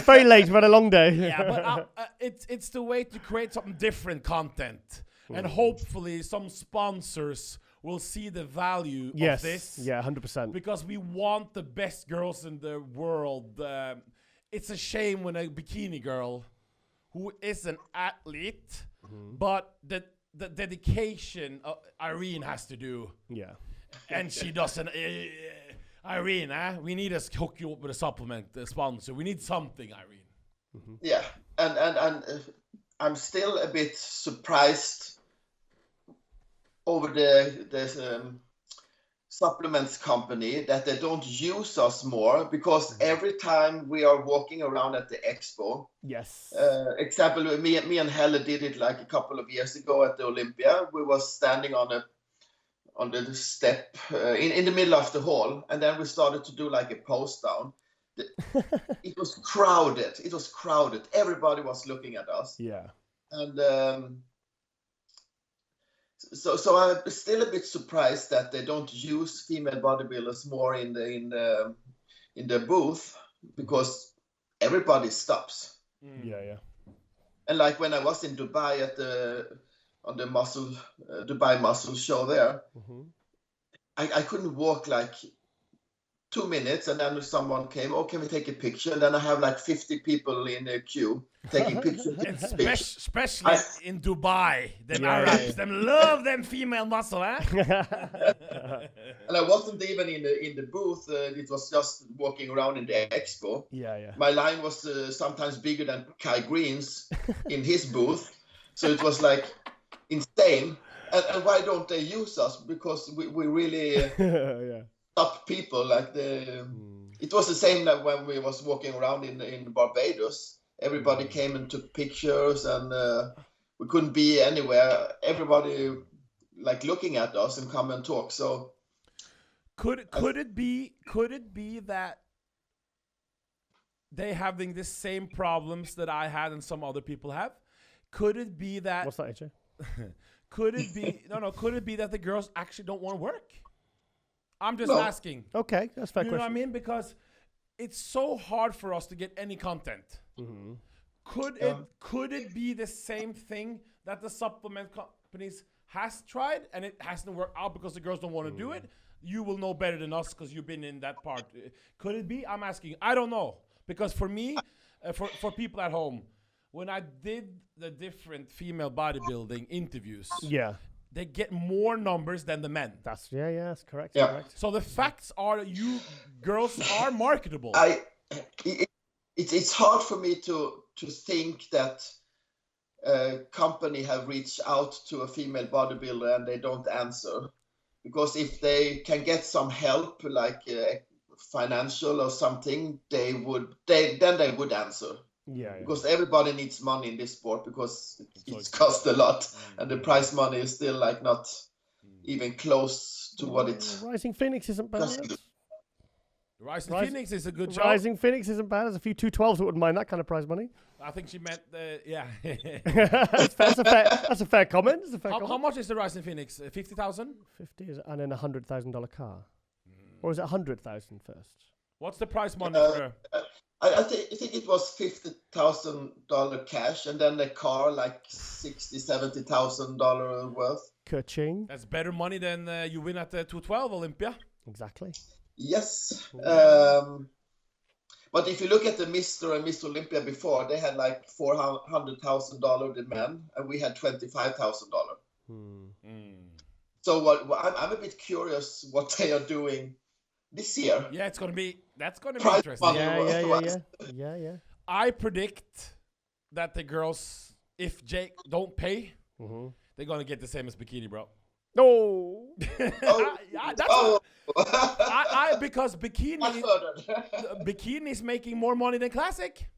We've had a long day. Yeah, but it's the way to create something different content, and hopefully some sponsors will see the value of this. Yeah, 100%. Because we want the best girls in the world. It's a shame when a bikini girl who is an athlete, but the dedication Irene has to do. Yeah. And she doesn't. Irene, we need to hook you up with a supplement sponsor. We need something, Irene. Yeah, and I'm still a bit surprised over the supplements company that they don't use us more, because every time we are walking around at the Expo, example, me and Helle did it like a couple of years ago at the Olympia. We were standing on the step in the middle of the hall, and then we started to do like a pose down. It was crowded. Everybody was looking at us. Yeah. And so I'm still a bit surprised that they don't use female bodybuilders more in the booth, because everybody stops. Yeah. And like when I was in Dubai on the Dubai muscle show there, I couldn't walk like 2 minutes, and then someone came, oh, can we take a picture? And then I have like 50 people in a queue taking pictures. And especially in Dubai, them Arabs, them love them female muscle, eh? And I wasn't even in the booth. It was just walking around in the Expo. Yeah. My line was sometimes bigger than Kai Green's in his booth. So it was like insane. And why don't they use us? Because we really top people. Like it was the same that when we was walking around in Barbados. Everybody came and took pictures, and we couldn't be anywhere. Everybody like looking at us and come and talk. So could it be that they having the same problems that I had and some other people have? Could it be that? What's that, AJ? Could it be Could it be that the girls actually don't want to work? I'm just asking. Okay, that's a fair question. You know what I mean? Because it's so hard for us to get any content. Mm-hmm. Could it be the same thing that the supplement companies has tried and it hasn't worked out because the girls don't want to do it? You will know better than us because you've been in that part. Could it be? I'm asking. I don't know, because for me, for people at home, when I did the different female bodybuilding interviews, they get more numbers than the men. That's correct. Yeah. Correct. So the facts are you girls are marketable. It's hard for me to think that a company have reached out to a female bodybuilder and they don't answer, because if they can get some help, like financial or something, they would answer. Yeah. Because everybody needs money in this sport, because it costs a lot, and the prize money is still like not even close to what it's. Rising Phoenix isn't bad. Rising Phoenix is a good job. Rising Phoenix isn't bad. There's a few 212s that wouldn't mind that kind of prize money. I think she meant that's a fair comment. How much is the Rising Phoenix? 50,000? 50 is, and then $100,000 car, or is it 100,000 first? What's the prize money for her? I think it was $50,000 cash, and then the car like $60,000-$70,000 worth. Ka-ching. That's better money than you win at the 212 Olympia. Exactly. Yes. But if you look at the Mr. and Miss Olympia before, they had like $400,000 the men, and we had $25,000. So I'm a bit curious what they are doing this year. Yeah, that's gonna be Prize interesting. money. Yeah. I predict that the girls, if Jake don't pay, they're gonna get the same as Bikini, bro. No. Because Bikini is making more money than Classic.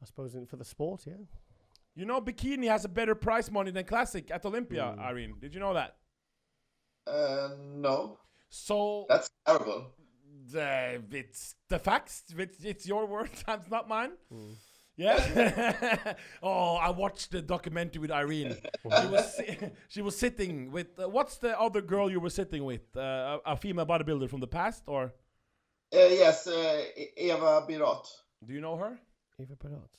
I suppose for the sport, yeah. You know, Bikini has a better prize money than Classic at Olympia, Irene. Did you know that? No. So that's terrible. It's the facts. It's your words, it's not mine. Yeah. Oh, I watched the documentary with Irene. She was sitting with what's the other girl you were sitting with? A female bodybuilder from the past, or? Yes, Eva Birot. Do you know her? Eva Birot.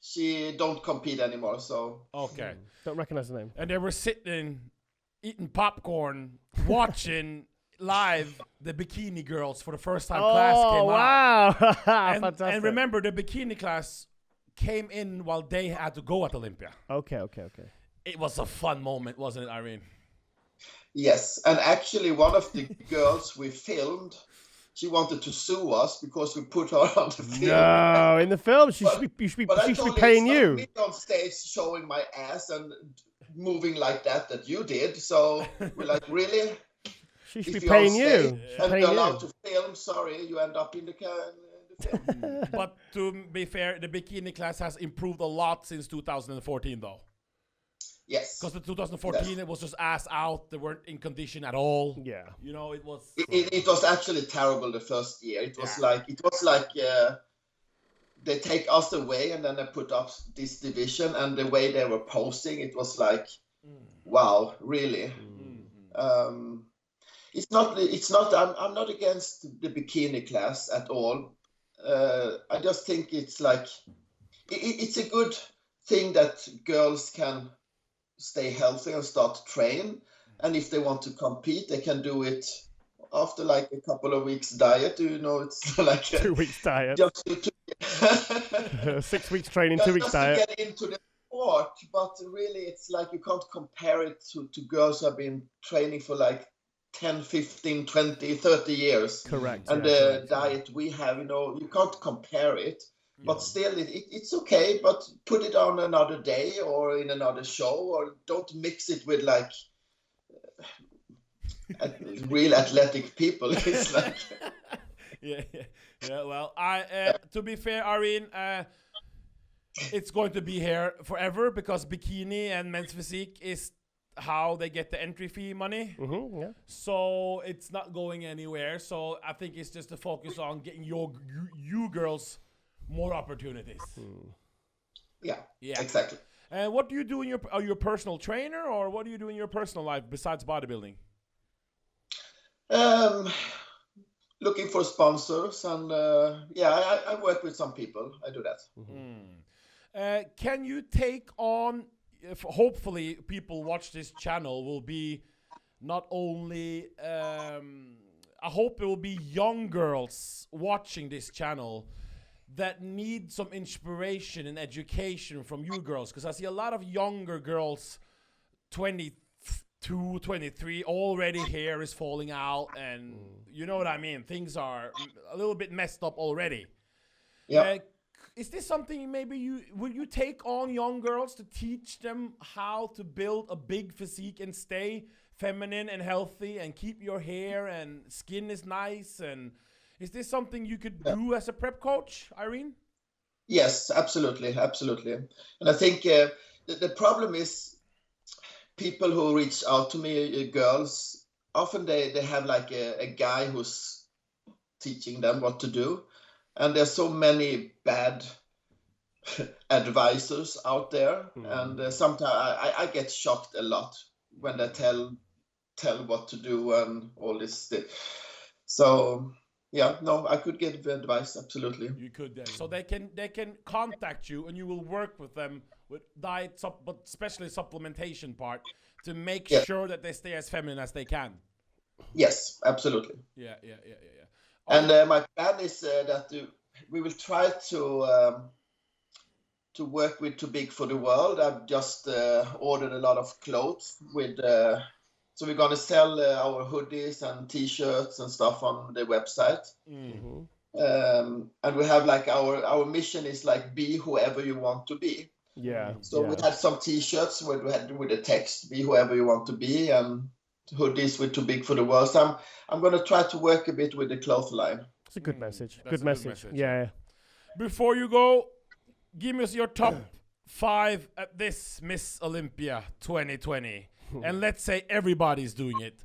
She don't compete anymore, so. Okay. Don't recognize the name. And they were sitting, eating popcorn, watching live the Bikini girls for the first time. Class came out. Wow. And remember, the Bikini class came in while they had to go at Olympia. Okay. It was a fun moment, wasn't it, Irene? Yes, and actually one of the girls we filmed, she wanted to sue us because we put her on the film. No, in the film, she should be paying you. Me on stage showing my ass and moving like that you did. So we're like, really? She should be paying you. And you're allowed to film. Sorry, you end up in the film. But to be fair, the Bikini class has improved a lot since 2014, though. Yes. Because the 2014, it was just ass out. They weren't in condition at all. Yeah. You know, it was. It was actually terrible the first year. It was like they take us away and then they put up this division, and the way they were posting, it was like, wow, really. It's not. I'm not against the Bikini class at all. I just think it's like it's a good thing that girls can stay healthy and start to train, and if they want to compete, they can do it after like a couple of weeks diet, it's like 2 weeks diet. just 6 weeks training, 2 weeks just diet. to get into the sport. But really, it's like you can't compare it to girls who have been training for like 10, 15, 20, 30 years. Correct. And the diet we have, you can't compare it. But still, it's okay. But put it on another day or in another show, or don't mix it with like real athletic people. It's like yeah. Well, to be fair, Irene, it's going to be here forever because Bikini and Men's Physique is how they get the entry fee money. Mm-hmm, yeah. So it's not going anywhere. So I think it's just to focus on getting you girls more opportunities. yeah, exactly. And what do you do in are you a personal trainer, or what do you do in your personal life besides bodybuilding? Looking for sponsors, and I work with some people. I do that. Can you take on, hopefully people watch this channel will be not only, I hope it will be young girls watching this channel that need some inspiration and education from you girls, because I see a lot of younger girls, 22, 23, already hair is falling out, and you know what I mean, things are a little bit messed up already. Yeah. Is this something will you take on young girls to teach them how to build a big physique and stay feminine and healthy and keep your hair and skin is nice? And is this something you could do as a prep coach, Irene? Yes, absolutely. And I think the problem is people who reach out to me, girls, often they have like a guy who's teaching them what to do. And there's so many bad advisors out there. And sometimes I get shocked a lot when they tell what to do and all this. So... yeah, no, I could give advice, absolutely. You could then. So they can contact you and you will work with them with diet, but especially supplementation part to make sure that they stay as feminine as they can. Yes, absolutely. Yeah. And my plan is that we will try to work with Too Big for the World. I've just ordered a lot of clothes with... so we're going to sell our hoodies and T-shirts and stuff on the website. And we have like our mission is like be whoever you want to be. Yeah. So we had some T-shirts with the text be whoever you want to be, and hoodies with Too Big for the World. So I'm going to try to work a bit with the cloth line. It's a good message. Good message. Yeah. Before you go, give us your top 5 at this Miss Olympia 2020. And let's say everybody's doing it.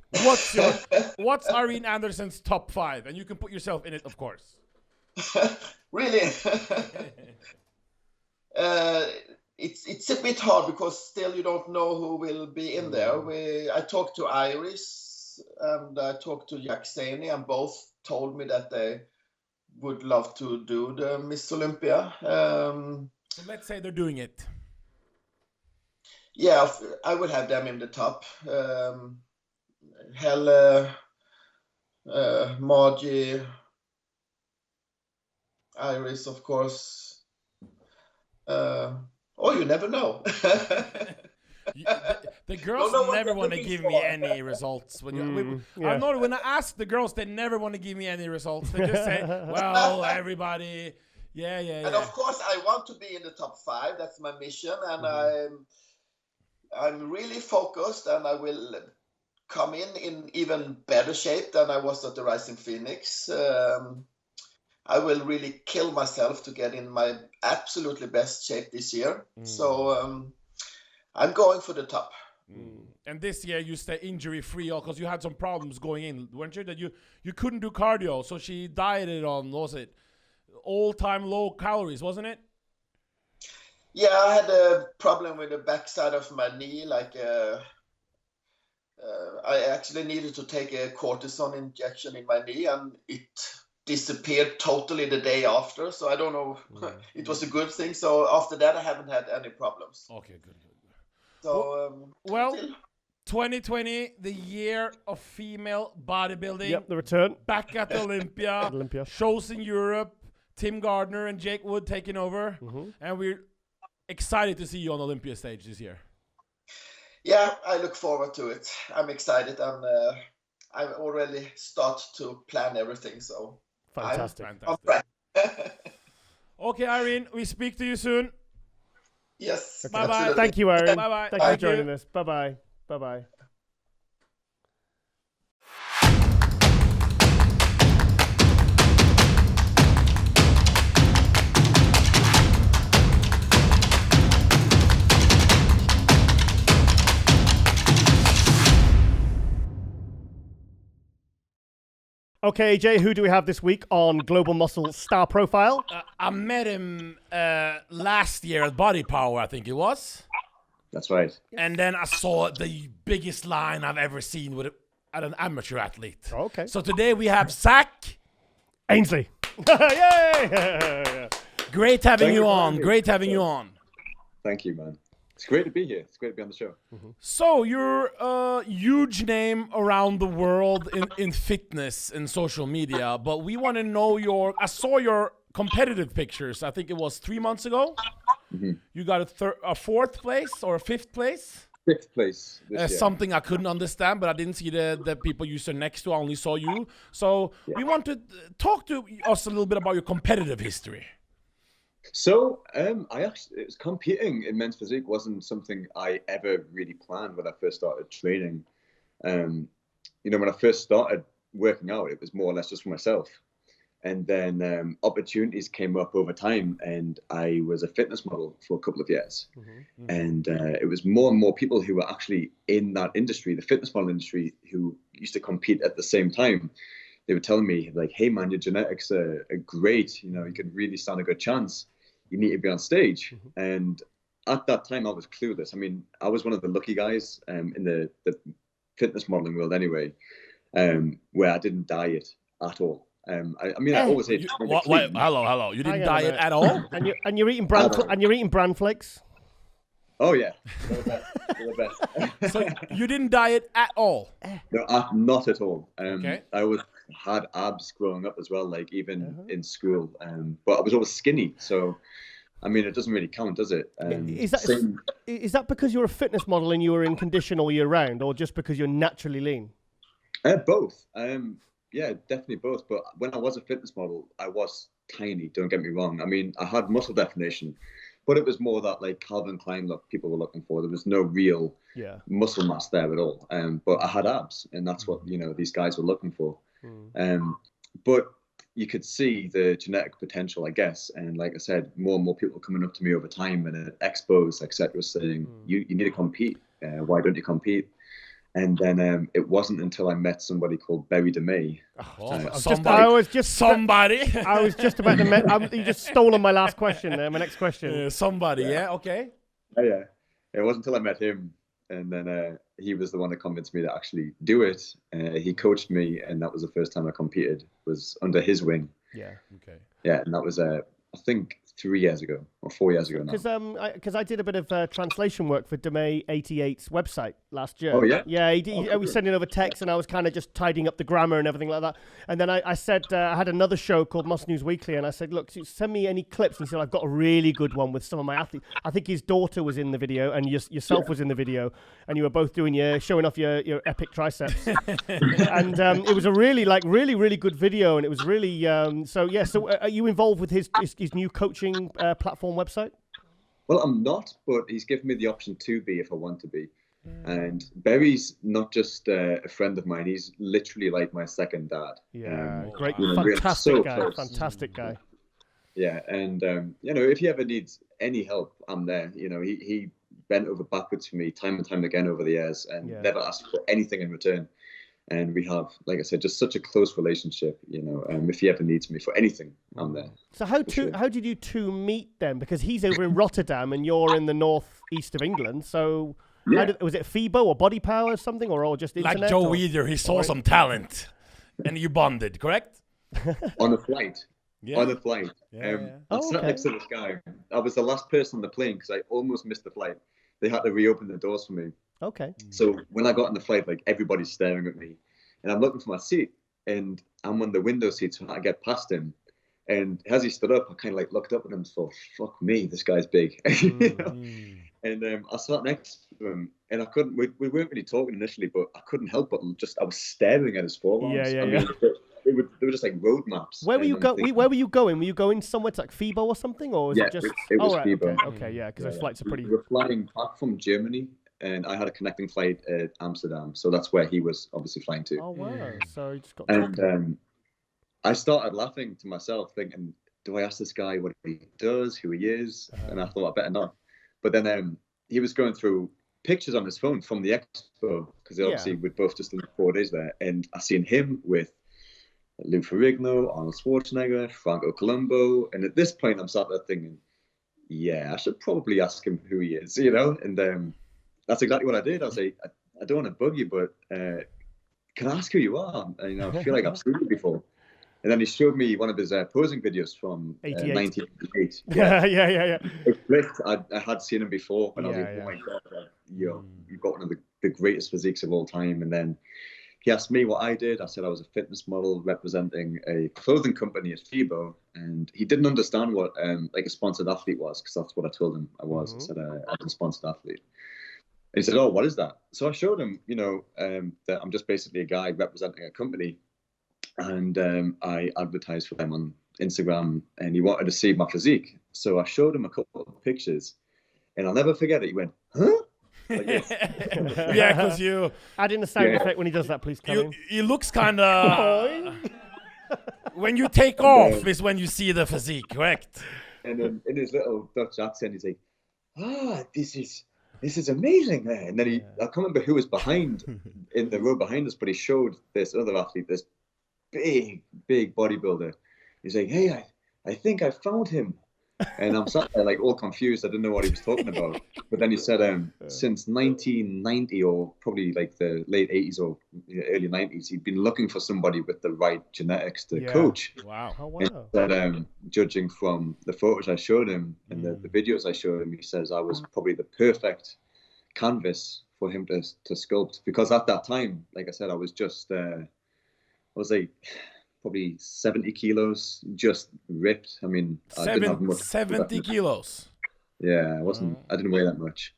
What's Irene Andersen's top 5? And you can put yourself in it, of course. Really? It's a bit hard because still you don't know who will be in there. I talked to Iris and I talked to Zack, and both told me that they would love to do the Miss Olympia. So let's say they're doing it. Yeah, I would have them in the top. Helle, Margie, Iris, of course. You never know. The girls never want to give me any results. I know when I ask the girls, they never want to give me any results. They just say, well, everybody, yeah. And of course, I want to be in the top 5. That's my mission. And I'm really focused, and I will come in even better shape than I was at the Rising Phoenix. I will really kill myself to get in my absolutely best shape this year. So I'm going for the top. And this year you stay injury free, because you had some problems going in, weren't you? That you couldn't do cardio, so she dieted on, what was it, all-time low calories, wasn't it? Yeah, I had a problem with the backside of my knee. Like I actually needed to take a cortisone injection in my knee, and it disappeared totally the day after. So I don't know. It was a good thing. So after that, I haven't had any problems. Okay, good. So well, 2020, the year of female bodybuilding. Yep, the return. Back at Olympia. Olympia. Shows in Europe. Tim Gardner and Jake Wood taking over. And we're excited to see you on Olympia stage this year. Yeah, I look forward to it. I'm excited, and I already start to plan everything. So Fantastic. I'm right. Okay, Irene, we speak to you soon. Yes. Bye-bye. Absolutely. Thank you, Aaron. Bye-bye. Thank you for joining us. Bye-bye. Bye-bye. Okay, AJ, who do we have this week on Global Muscle Star Profile? I met him last year at Body Power, I think it was. That's right. And then I saw the biggest line I've ever seen at an amateur athlete. Okay. So today we have Zack. Ainsley. Yay! Great having Thank you you for on. having me. Great having you on. Thank you, man. It's great to be here. It's great to be on the show. So you're a huge name around the world in fitness and social media, but we want to know I saw your competitive pictures. I think it was 3 months ago. You got a fourth place or a fifth place? Fifth place this year. Something I couldn't understand, but I didn't see the people you said next to. I only saw you. So we want to talk to us a little bit about your competitive history. So, competing in men's physique wasn't something I ever really planned when I first started training. When I first started working out, it was more or less just for myself. And then opportunities came up over time, and I was a fitness model for a couple of years. And it was more and more people who were actually in that industry, the fitness model industry, who used to compete at the same time. They were telling me, like, hey, man, your genetics are great. You could really stand a good chance. You need to be on stage. And at that time, I was clueless. I mean, I was one of the lucky guys in the fitness modeling world anyway, where I didn't diet at all. I always ate. Wait, hello. You didn't diet at all? And you're eating bran flakes? Oh, yeah. They're the best. So you didn't diet at all? No, not at all. Okay. I always had abs growing up as well, like even in school. But I was always skinny, so I mean, it doesn't really count, does it? Is that because you're a fitness model and you were in condition all year round, or just because you're naturally lean? Both. Yeah, definitely both. But when I was a fitness model, I was tiny. Don't get me wrong. I mean, I had muscle definition. But it was more that like Calvin Klein look people were looking for. There was no real muscle mass there at all. But I had abs, and that's what these guys were looking for. But you could see the genetic potential, I guess. And like I said, more and more people coming up to me over time and at expos, etc., saying, "You need to compete. Why don't you compete?" And then it wasn't until I met somebody called Barry DeMay. Somebody. I was just about to met. You just stolen my last question there. My next question. Somebody. Yeah. Okay. Yeah. It wasn't until I met him, and then he was the one that convinced me to actually do it. He coached me, and that was the first time I competed. Was under his wing. Yeah. Okay. Yeah, and that was I think 3 years ago or 4 years ago now. Because I did a bit of translation work for DeMay 88's website last year. Oh yeah. Yeah, he was sending over text, and I was kind of just tidying up the grammar and everything like that. And then I said I had another show called Muscle News Weekly, and I said, look, send me any clips. And he said, I've got a really good one with some of my athletes. I think his daughter was in the video, and yourself was in the video, and you were both showing off your epic triceps. And it was a really good video, and it was really So are you involved with his new coaching platform website? Well, I'm not, but he's given me the option to be if I want to be. And Barry's not just a friend of mine; he's literally like my second dad. Yeah, great, fantastic guy. Yeah, and if he ever needs any help, I'm there. He bent over backwards for me time and time again over the years, and never asked for anything in return. And we have, like I said, just such a close relationship. If he ever needs me for anything, I'm there. So how did you two meet then? Because he's over in Rotterdam and you're in the northeast of England. So was it FIBO or Body Power or something, or just internet? Like Joe Weider, he saw some talent, and you bonded, correct? On a flight. Yeah. On a flight. I sat next to this guy. I was the last person on the plane because I almost missed the flight. They had to reopen the doors for me. Okay. So when I got on the flight, like everybody's staring at me, and I'm looking for my seat, and I'm on the window seat, so I get past him. And as he stood up, I kind of like looked up at him and thought, "Fuck me, this guy's big." You know? And I sat next to him, and I couldn't. We weren't really talking initially, but I couldn't help but I was staring at his forearms. I mean, they were just like road maps. Where were you going? Where were you going? Were you going somewhere to like FIBO or something, or was it just? It was FIBO. Okay, yeah, because those flights are pretty. We were flying back from Germany, and I had a connecting flight at Amsterdam, so that's where he was obviously flying to. Oh wow! So he just got. And I started laughing to myself, thinking, "Do I ask this guy what he does, who he is?" And I thought I better not. But then he was going through pictures on his phone from the Expo, because obviously we'd both just done 4 days there, and I seen him with Lou Ferrigno, Arnold Schwarzenegger, Franco Columbu, and at this point I'm sat there thinking, yeah, I should probably ask him who he is, you know. And that's exactly what I did. I was like, I don't want to bug you, but can I ask who you are? And, you know, I feel like I've seen you before. And then he showed me one of his posing videos from 1988. Yeah. It clicked. I had seen him before, and I was like, oh my God, you've got one of the greatest physiques of all time. And then he asked me what I did. I said I was a fitness model representing a clothing company at FIBO, and he didn't understand what like a sponsored athlete was, because that's what I told him I was. I said I was a sponsored athlete. And he said, "Oh, what is that?" So I showed him, you know, that I'm just basically a guy representing a company, and I advertised for them on Instagram, and he wanted to see my physique. So I showed him a couple of pictures, and I'll never forget it. He went, "Huh?" Like this. Yeah, because you add in the sound effect when he does that, please. He looks kind of. When you take off is when you see the physique, correct? And then in his little Dutch accent, he's like, this is amazing, man. And then I can't remember who was behind in the row behind us, but he showed this other athlete, this big bodybuilder. He's like, "Hey, I think I found him." And I'm sat there like all confused. I didn't know what he was talking about. But then he said, since 1990 or probably like the late 80s or early 90s, he'd been looking for somebody with the right genetics to coach. Wow. Oh, wow. And said, judging from the photos I showed him and the videos I showed him, he says I was probably the perfect canvas for him to sculpt. Because at that time, like I said, I was just, I was like probably 70 kilos, just ripped. I mean, I didn't have much. 70 kilos. Yeah, I didn't weigh that much.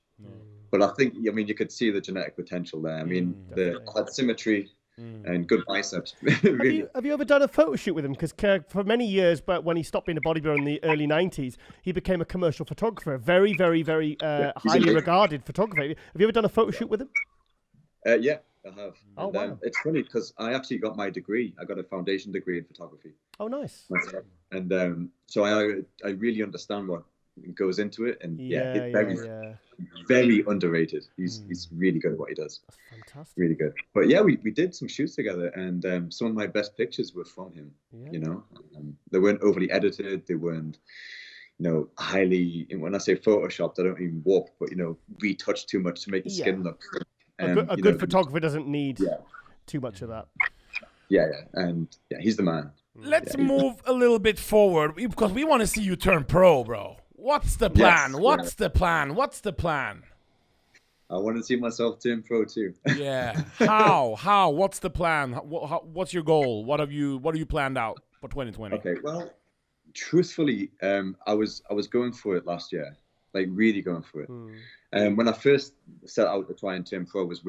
But I think, I mean, you could see the genetic potential there. I mean, I had symmetry and good biceps. Really. Have you ever done a photo shoot with him? Because for many years, but when he stopped being a bodybuilder in the early 90s, he became a commercial photographer, very, very, very highly regarded photographer. Have you ever done a photo shoot with him? Yeah, I have. Oh, and, wow. It's funny because I actually got my degree. I got a foundation degree in photography. Oh, nice. Myself. And so I really understand what goes into it. And very underrated. He's really good at what he does. That's fantastic. Really good. But yeah, we did some shoots together, and some of my best pictures were from him. Yeah. You know, they weren't overly edited. They weren't, you know, highly. When I say photoshopped, I don't mean warped, but you know, retouched too much to make the skin look. A good photographer doesn't need too much of that. Yeah, and he's the man. Let's move a little bit forward because we want to see you turn pro, bro. What's the plan? What's the plan? What's the plan? I want to see myself turn pro too. Yeah. How? What's the plan? What's your goal? What have you planned out for 2020? Okay. Well, truthfully, I was going for it last year, like really going for it. When I first set out to try and turn pro was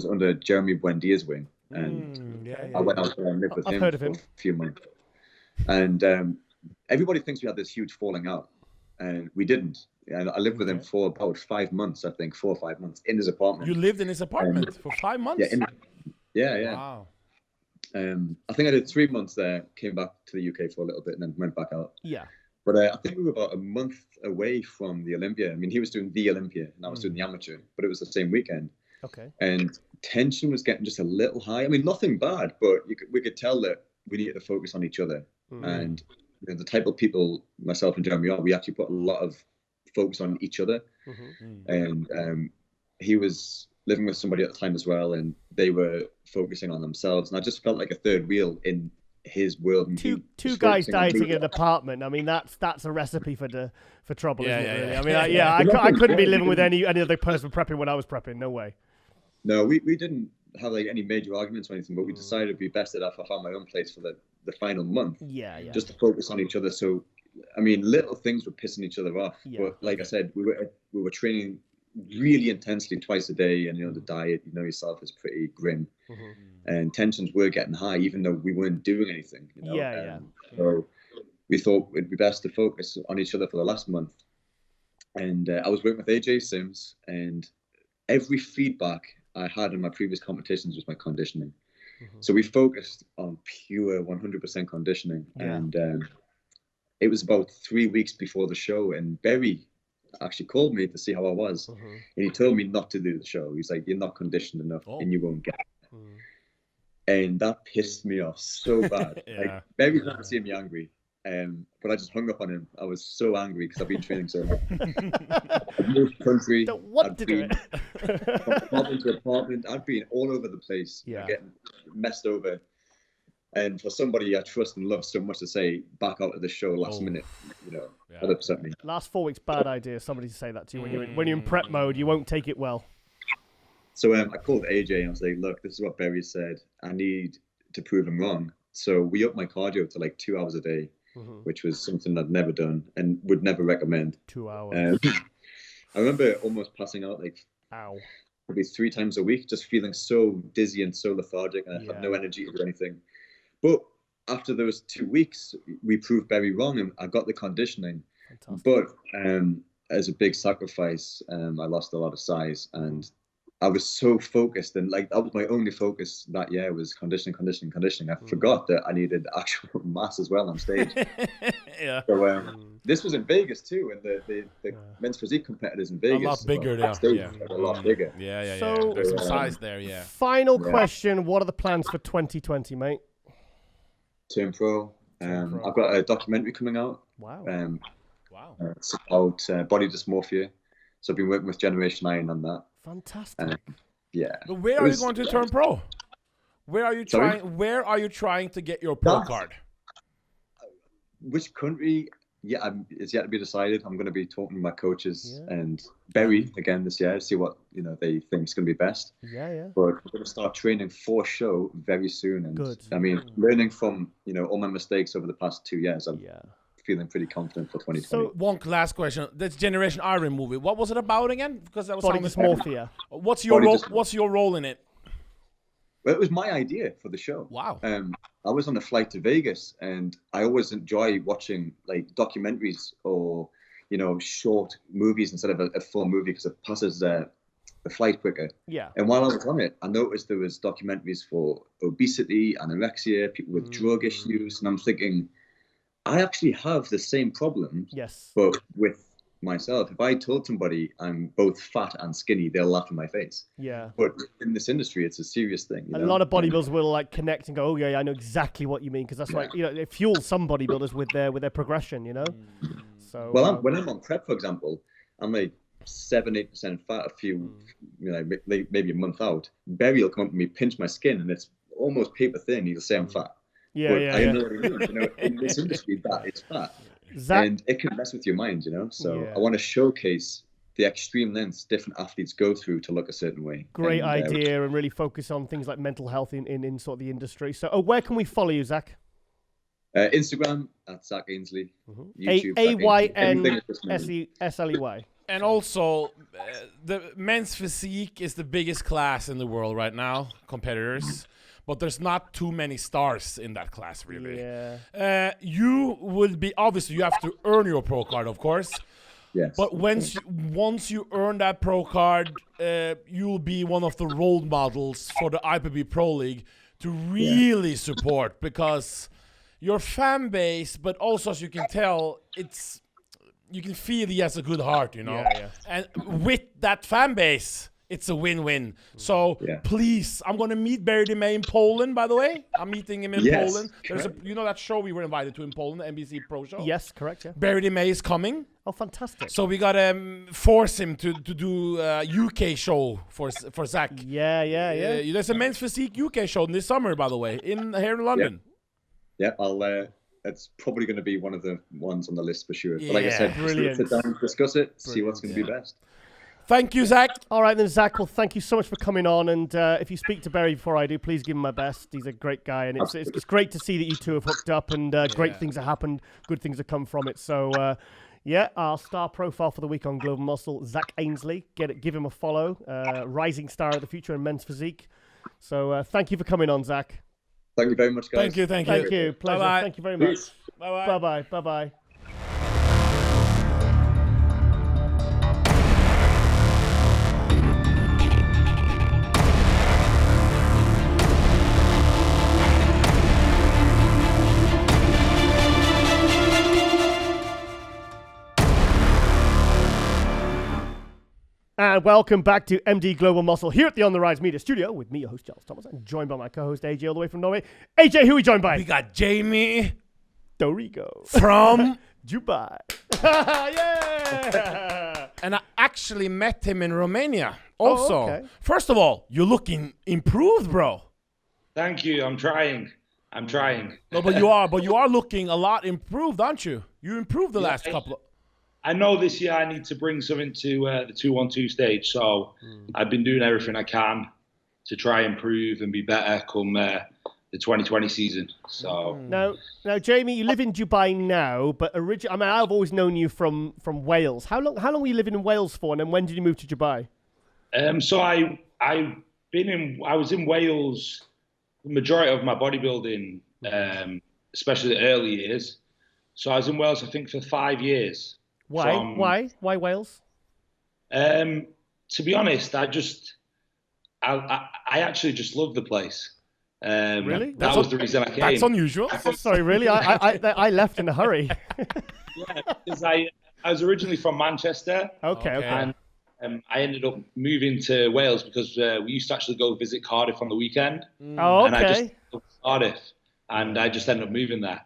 under Jeremy Buendia's wing, and I went out there and lived with him for a few months. And everybody thinks we had this huge falling out, and we didn't. And I lived with him for about 5 months, I think, 4 or 5 months in his apartment. You lived in his apartment for 5 months? Yeah. Wow. I think I did 3 months there, came back to the UK for a little bit, and then went back out. Yeah. But I think we were about a month away from the Olympia. I mean, he was doing the Olympia, and I was doing the amateur, but it was the same weekend. Okay. And tension was getting just a little high. I mean, nothing bad, but we could tell that we needed to focus on each other. And you know, the type of people myself and Jeremy are, we actually put a lot of focus on each other. And he was living with somebody at the time as well, and they were focusing on themselves. And I just felt like a third wheel in his world. And Two he was guys focusing on dieting me. in an apartment. I mean, that's a recipe for trouble, Yeah, isn't it? yeah, Really? yeah. I mean, I couldn't be living with any other person prepping when I was prepping. No way. No, we didn't have like any major arguments or anything, but we decided it'd be best that if I found my own place for the final month. Yeah. Just to focus on each other. So, I mean, little things were pissing each other off. Yeah. But like I said, we were training really intensely twice a day, and the diet, yourself, is pretty grim, and tensions were getting high, even though we weren't doing anything. So we thought it'd be best to focus on each other for the last month. And I was working with AJ Sims, and every feedback I had in my previous competitions was my conditioning. So we focused on pure 100% conditioning, and it was about 3 weeks before the show, and Barry actually called me to see how I was, and he told me not to do the show. He's like, "You're not conditioned enough, and you won't get it." And that pissed me off so bad. Like, Barry's never seen me angry, but I just hung up on him. I was so angry because I've been training so hard. I've moved country. Don't want to do it. From apartment to apartment. I've been all over the place, getting messed over. And for somebody I trust and love so much to say back out of the show last minute, that upset me. Last 4 weeks, bad idea. Somebody to say that to you when you're in prep mode. You won't take it well. So I called AJ and I was like, "Look, this is what Barry said. I need to prove him wrong." So we upped my cardio to like 2 hours a day, which was something I'd never done and would never recommend. 2 hours. I remember almost passing out like probably 3 times a week, just feeling so dizzy and so lethargic, and I had no energy to do anything. But after those 2 weeks, we proved Barry wrong, and I got the conditioning. Fantastic. But as a big sacrifice, I lost a lot of size, and I was so focused, and like that was my only focus that year was conditioning. I forgot that I needed actual mass as well on stage. So this was in Vegas too, and the men's physique competitors in Vegas a lot bigger, a lot bigger. So there's some size there. Final question: what are the plans for 2020, mate? Turn pro. I've got a documentary coming out. Wow. It's about body dysmorphia. So I've been working with Generation Iron on that. Fantastic. But where are you going to turn pro? Where are you trying? Where are you trying to get your pro card? Which country? It's yet to be decided. I'm going to be talking to my coaches and Barry again this year, see what they think is going to be best. But we're going to start training for show very soon. And good. I mean, learning from all my mistakes over the past 2 years, I'm feeling pretty confident for 2020. So one last question: this Generation Iron movie, what was it about again? Because that was body dysmorphia. What's your role? What's your role in it? Well, it was my idea for the show. Wow. I was on a flight to Vegas, and I always enjoy watching like documentaries or short movies instead of a full movie because it passes the flight quicker. Yeah. And while I was on it, I noticed there was documentaries for obesity, anorexia, people with drug issues, and I'm thinking, I actually have the same problem. Yes. But with myself, if I told somebody I'm both fat and skinny, they'll laugh in my face. Yeah. But in this industry, it's a serious thing. A lot of bodybuilders will like connect and go, "Oh yeah, I know exactly what you mean," because that's like it fuels some bodybuilders with their progression. So when I'm on prep, for example, I'm like 7-8% fat. A few, maybe a month out, Barry will come up to me, pinch my skin, and it's almost paper thin. He'll say I'm fat. I know what I mean. In this industry, that is fat. Zack, and it can mess with your mind, So I want to showcase the extreme lengths different athletes go through to look a certain way. Great idea, and really focus on things like mental health in sort of the industry. So, where can we follow you, Zack? Instagram at Zack Ainsley. YouTube AYNSLEY. And also, the men's physique is the biggest class in the world right now, competitors. But there's not too many stars in that class, really. Yeah. You would be, obviously, you have to earn your pro card, of course. Yes. But once you earn that pro card, you'll be one of the role models for the IPB Pro League to really support, because your fan base, but also, as you can tell, you can feel he has a good heart, Yeah. And with that fan base, it's a win-win. So please, I'm going to meet Barry DeMay in Poland, by the way. I'm meeting him in Poland. There's that show we were invited to in Poland, the NBC Pro show? Yes, correct, yeah. Barry DeMay is coming. Oh, fantastic. So we got to force him to do a UK show for Zack. Yeah. There's a men's physique UK show this summer, by the way, here in London. yeah, I'll. It's probably going to be one of the ones on the list for sure. Yeah, but like I said, brilliant. sit down, discuss it, see what's going to be best. Thank you, Zach. All right, then, Zach. Well, thank you so much for coming on. And if you speak to Barry before I do, please give him my best. He's a great guy, and it's great to see that you two have hooked up, and great things have happened, good things have come from it. So, yeah, our star profile for the week on Global Muscle, Zack Ainsley. Give him a follow. Rising star of the future in men's physique. So, thank you for coming on, Zach. Thank you very much, guys. Thank you. Thank you. Pleasure. Bye-bye. Thank you very much. Bye-bye. Bye-bye. Bye-bye. And welcome back to MD Global Muscle here at the On The Rise Media Studio with me, your host, Giles Thomas. I'm joined by my co-host, AJ, all the way from Norway. AJ, who are we joined by? We got Jamie Dorigo. from Dubai. Yeah! and I actually met him in Romania also. Oh, okay. First of all, you're looking improved, bro. Thank you. I'm trying. No, but you are looking a lot improved, aren't you? You improved the last couple of... I know this year I need to bring something to the 212 stage, so I've been doing everything I can to try and improve and be better come the 2020 season. So Now, Jamie, you live in Dubai now, but originally, I mean, I've always known you from Wales. How long were you living in Wales for, and then when did you move to Dubai? so I was in Wales the majority of my bodybuilding, especially the early years. So I was in Wales, I think, for 5 years. Why Wales? To be honest, I actually just love the place. Really? That was the reason I came. That's unusual. Sorry, really? I left in a hurry. Yeah, because I was originally from Manchester. Okay. And I ended up moving to Wales because we used to actually go visit Cardiff on the weekend. Oh, okay. And I just loved Cardiff, and I just ended up moving there.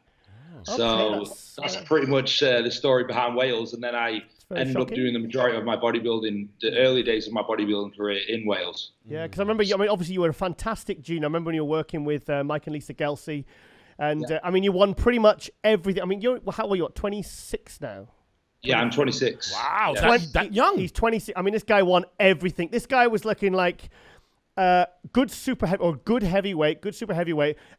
So that's pretty much the story behind Wales. And then I ended up doing the majority of my bodybuilding, the early days of my bodybuilding career in Wales. Yeah, because I remember, obviously you were a fantastic junior. I remember when you were working with Mike and Lisa Gelsey. And, I mean, you won pretty much everything. I mean, how old are you? 26 now? Yeah, I'm 26. Wow, Yeah. that young. He's 26. I mean, this guy won everything. This guy was looking like good super heavyweight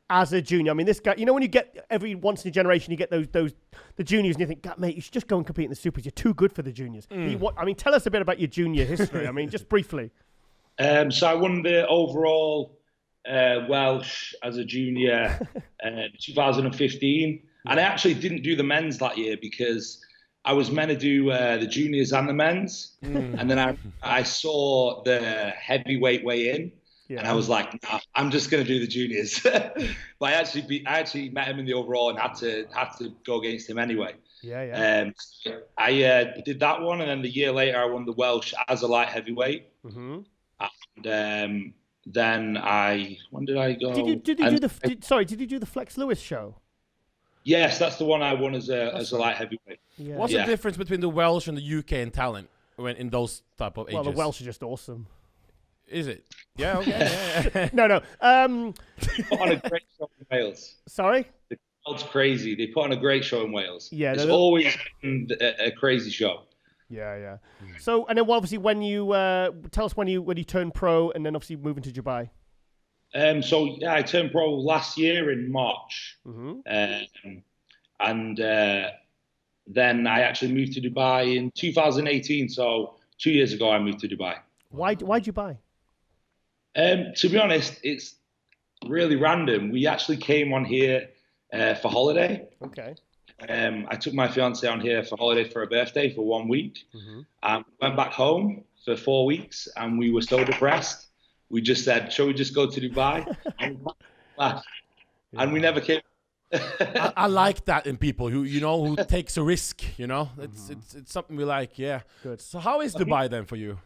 as a junior. I mean, this guy, when you get every once in a generation, you get the juniors, and you think, God, mate, you should just go and compete in the supers. You're too good for the juniors. I mean, tell us a bit about your junior history. I mean, just briefly. So I won the overall Welsh as a junior 2015, and I actually didn't do the men's that year because I was meant to do the juniors and the men's, and then I saw the heavyweight weigh in, and I was like, nah, I'm just going to do the juniors. But I actually met him in the overall and had to go against him anyway. I did that one, and then the year later I won the Welsh as a light heavyweight. And then when did I go? Did you do the Flex Lewis show? Yes, that's the one I won as a light heavyweight. Yeah. What's the difference between the Welsh and the UK in talent in those type of ages? Well, the Welsh are just awesome. Is it? Yeah, okay. Yeah. No. They put on a great show in Wales. Sorry? The crowd's crazy. They put on a great show in Wales. Yeah, it's always been a crazy show. Yeah. So, and then obviously when you tell us when you turned pro, and then obviously moving to Dubai. I turned pro last year in March, and then I actually moved to Dubai in 2018. So 2 years ago, I moved to Dubai. Why Dubai? To be honest, it's really random. We actually came on here for holiday. Okay. I took my fiance on here for holiday for her birthday for 1 week, and went back home for 4 weeks, and we were so depressed. We just said, shall we just go to Dubai? And we never came. I like that in people who takes a risk. It's something we like. Yeah. Good. So how is Dubai then for you?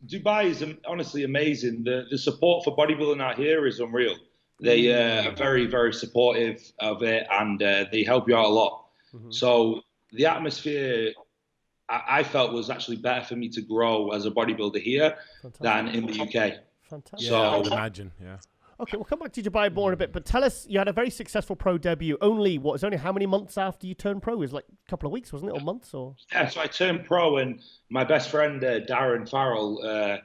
Dubai is honestly amazing. The support for bodybuilding out here is unreal. They are very, very supportive of it, and they help you out a lot. So the atmosphere, I felt, was actually better for me to grow as a bodybuilder here than in the UK. Fantastic. Yeah, I would imagine. Yeah. Okay, we'll come back to Dubai more in a bit, but tell us, you had a very successful pro debut. Only how many months after you turned pro? It was like a couple of weeks, wasn't it, or months? Or Yeah, so I turned pro, and my best friend Darren Farrell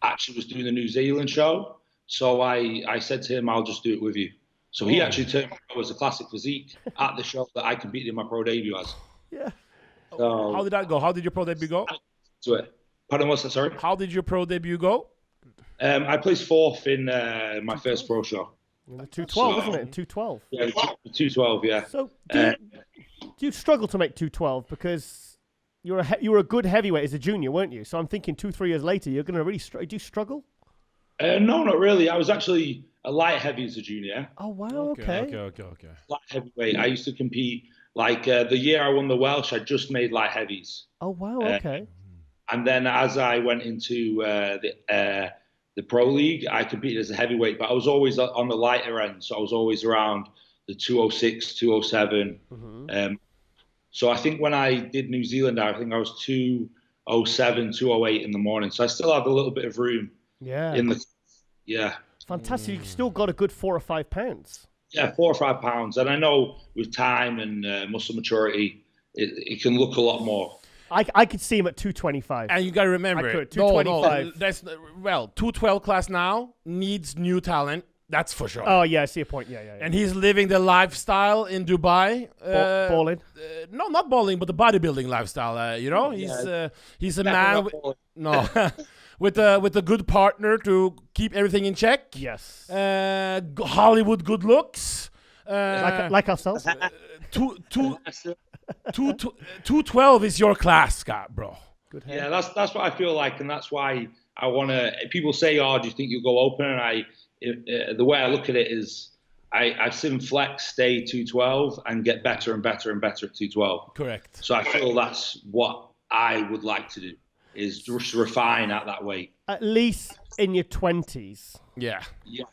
actually was doing the New Zealand show. So I said to him, I'll just do it with you. So he actually turned pro as a classic physique at the show that I competed in my pro debut as. Yeah. So, how did that go? How did your pro debut go? To it. Pardon, what's that? Sorry. How did your pro debut go? I placed 4th in my first pro show. 212, wasn't it? 212. Yeah, 212. Yeah. So do you struggle to make 212 because you were a good heavyweight as a junior, weren't you? So I'm thinking 2-3 years later, you're going to really do you struggle? No, not really. I was actually a light heavy as a junior. Oh wow! Okay. Light heavyweight. I used to compete. Like the year I won the Welsh, I just made light heavies. Oh wow! Okay. And then as I went into the pro league, I competed as a heavyweight, but I was always on the lighter end, so I was always around the 206, 207. So I think when I did New Zealand, I think I was 207, 208 in the morning. So I still had a little bit of room. Yeah. Fantastic. You've still got a good 4 or 5 pounds. Yeah, 4 or 5 pounds. And I know with time and muscle maturity, it can look a lot more. I could see him at 225. And you got to remember, 225. 212 class now needs new talent. That's for sure. Oh, yeah, I see a point. Yeah. And he's living the lifestyle in Dubai. Balling? No, not balling, but the bodybuilding lifestyle. He's a man. With a good partner to keep everything in check. Yes. Hollywood good looks. Like ourselves. 212 is your class, Scott, bro. Good head. Yeah, that's what I feel like, and that's why I want to. People say, "Oh, do you think you'll go open?" And the way I look at it is, I've seen Flex stay 212 and get better and better and better at 212. Correct. So I feel that's what I would like to do, is just refine at that weight. At least in your 20s. Yeah. Yeah.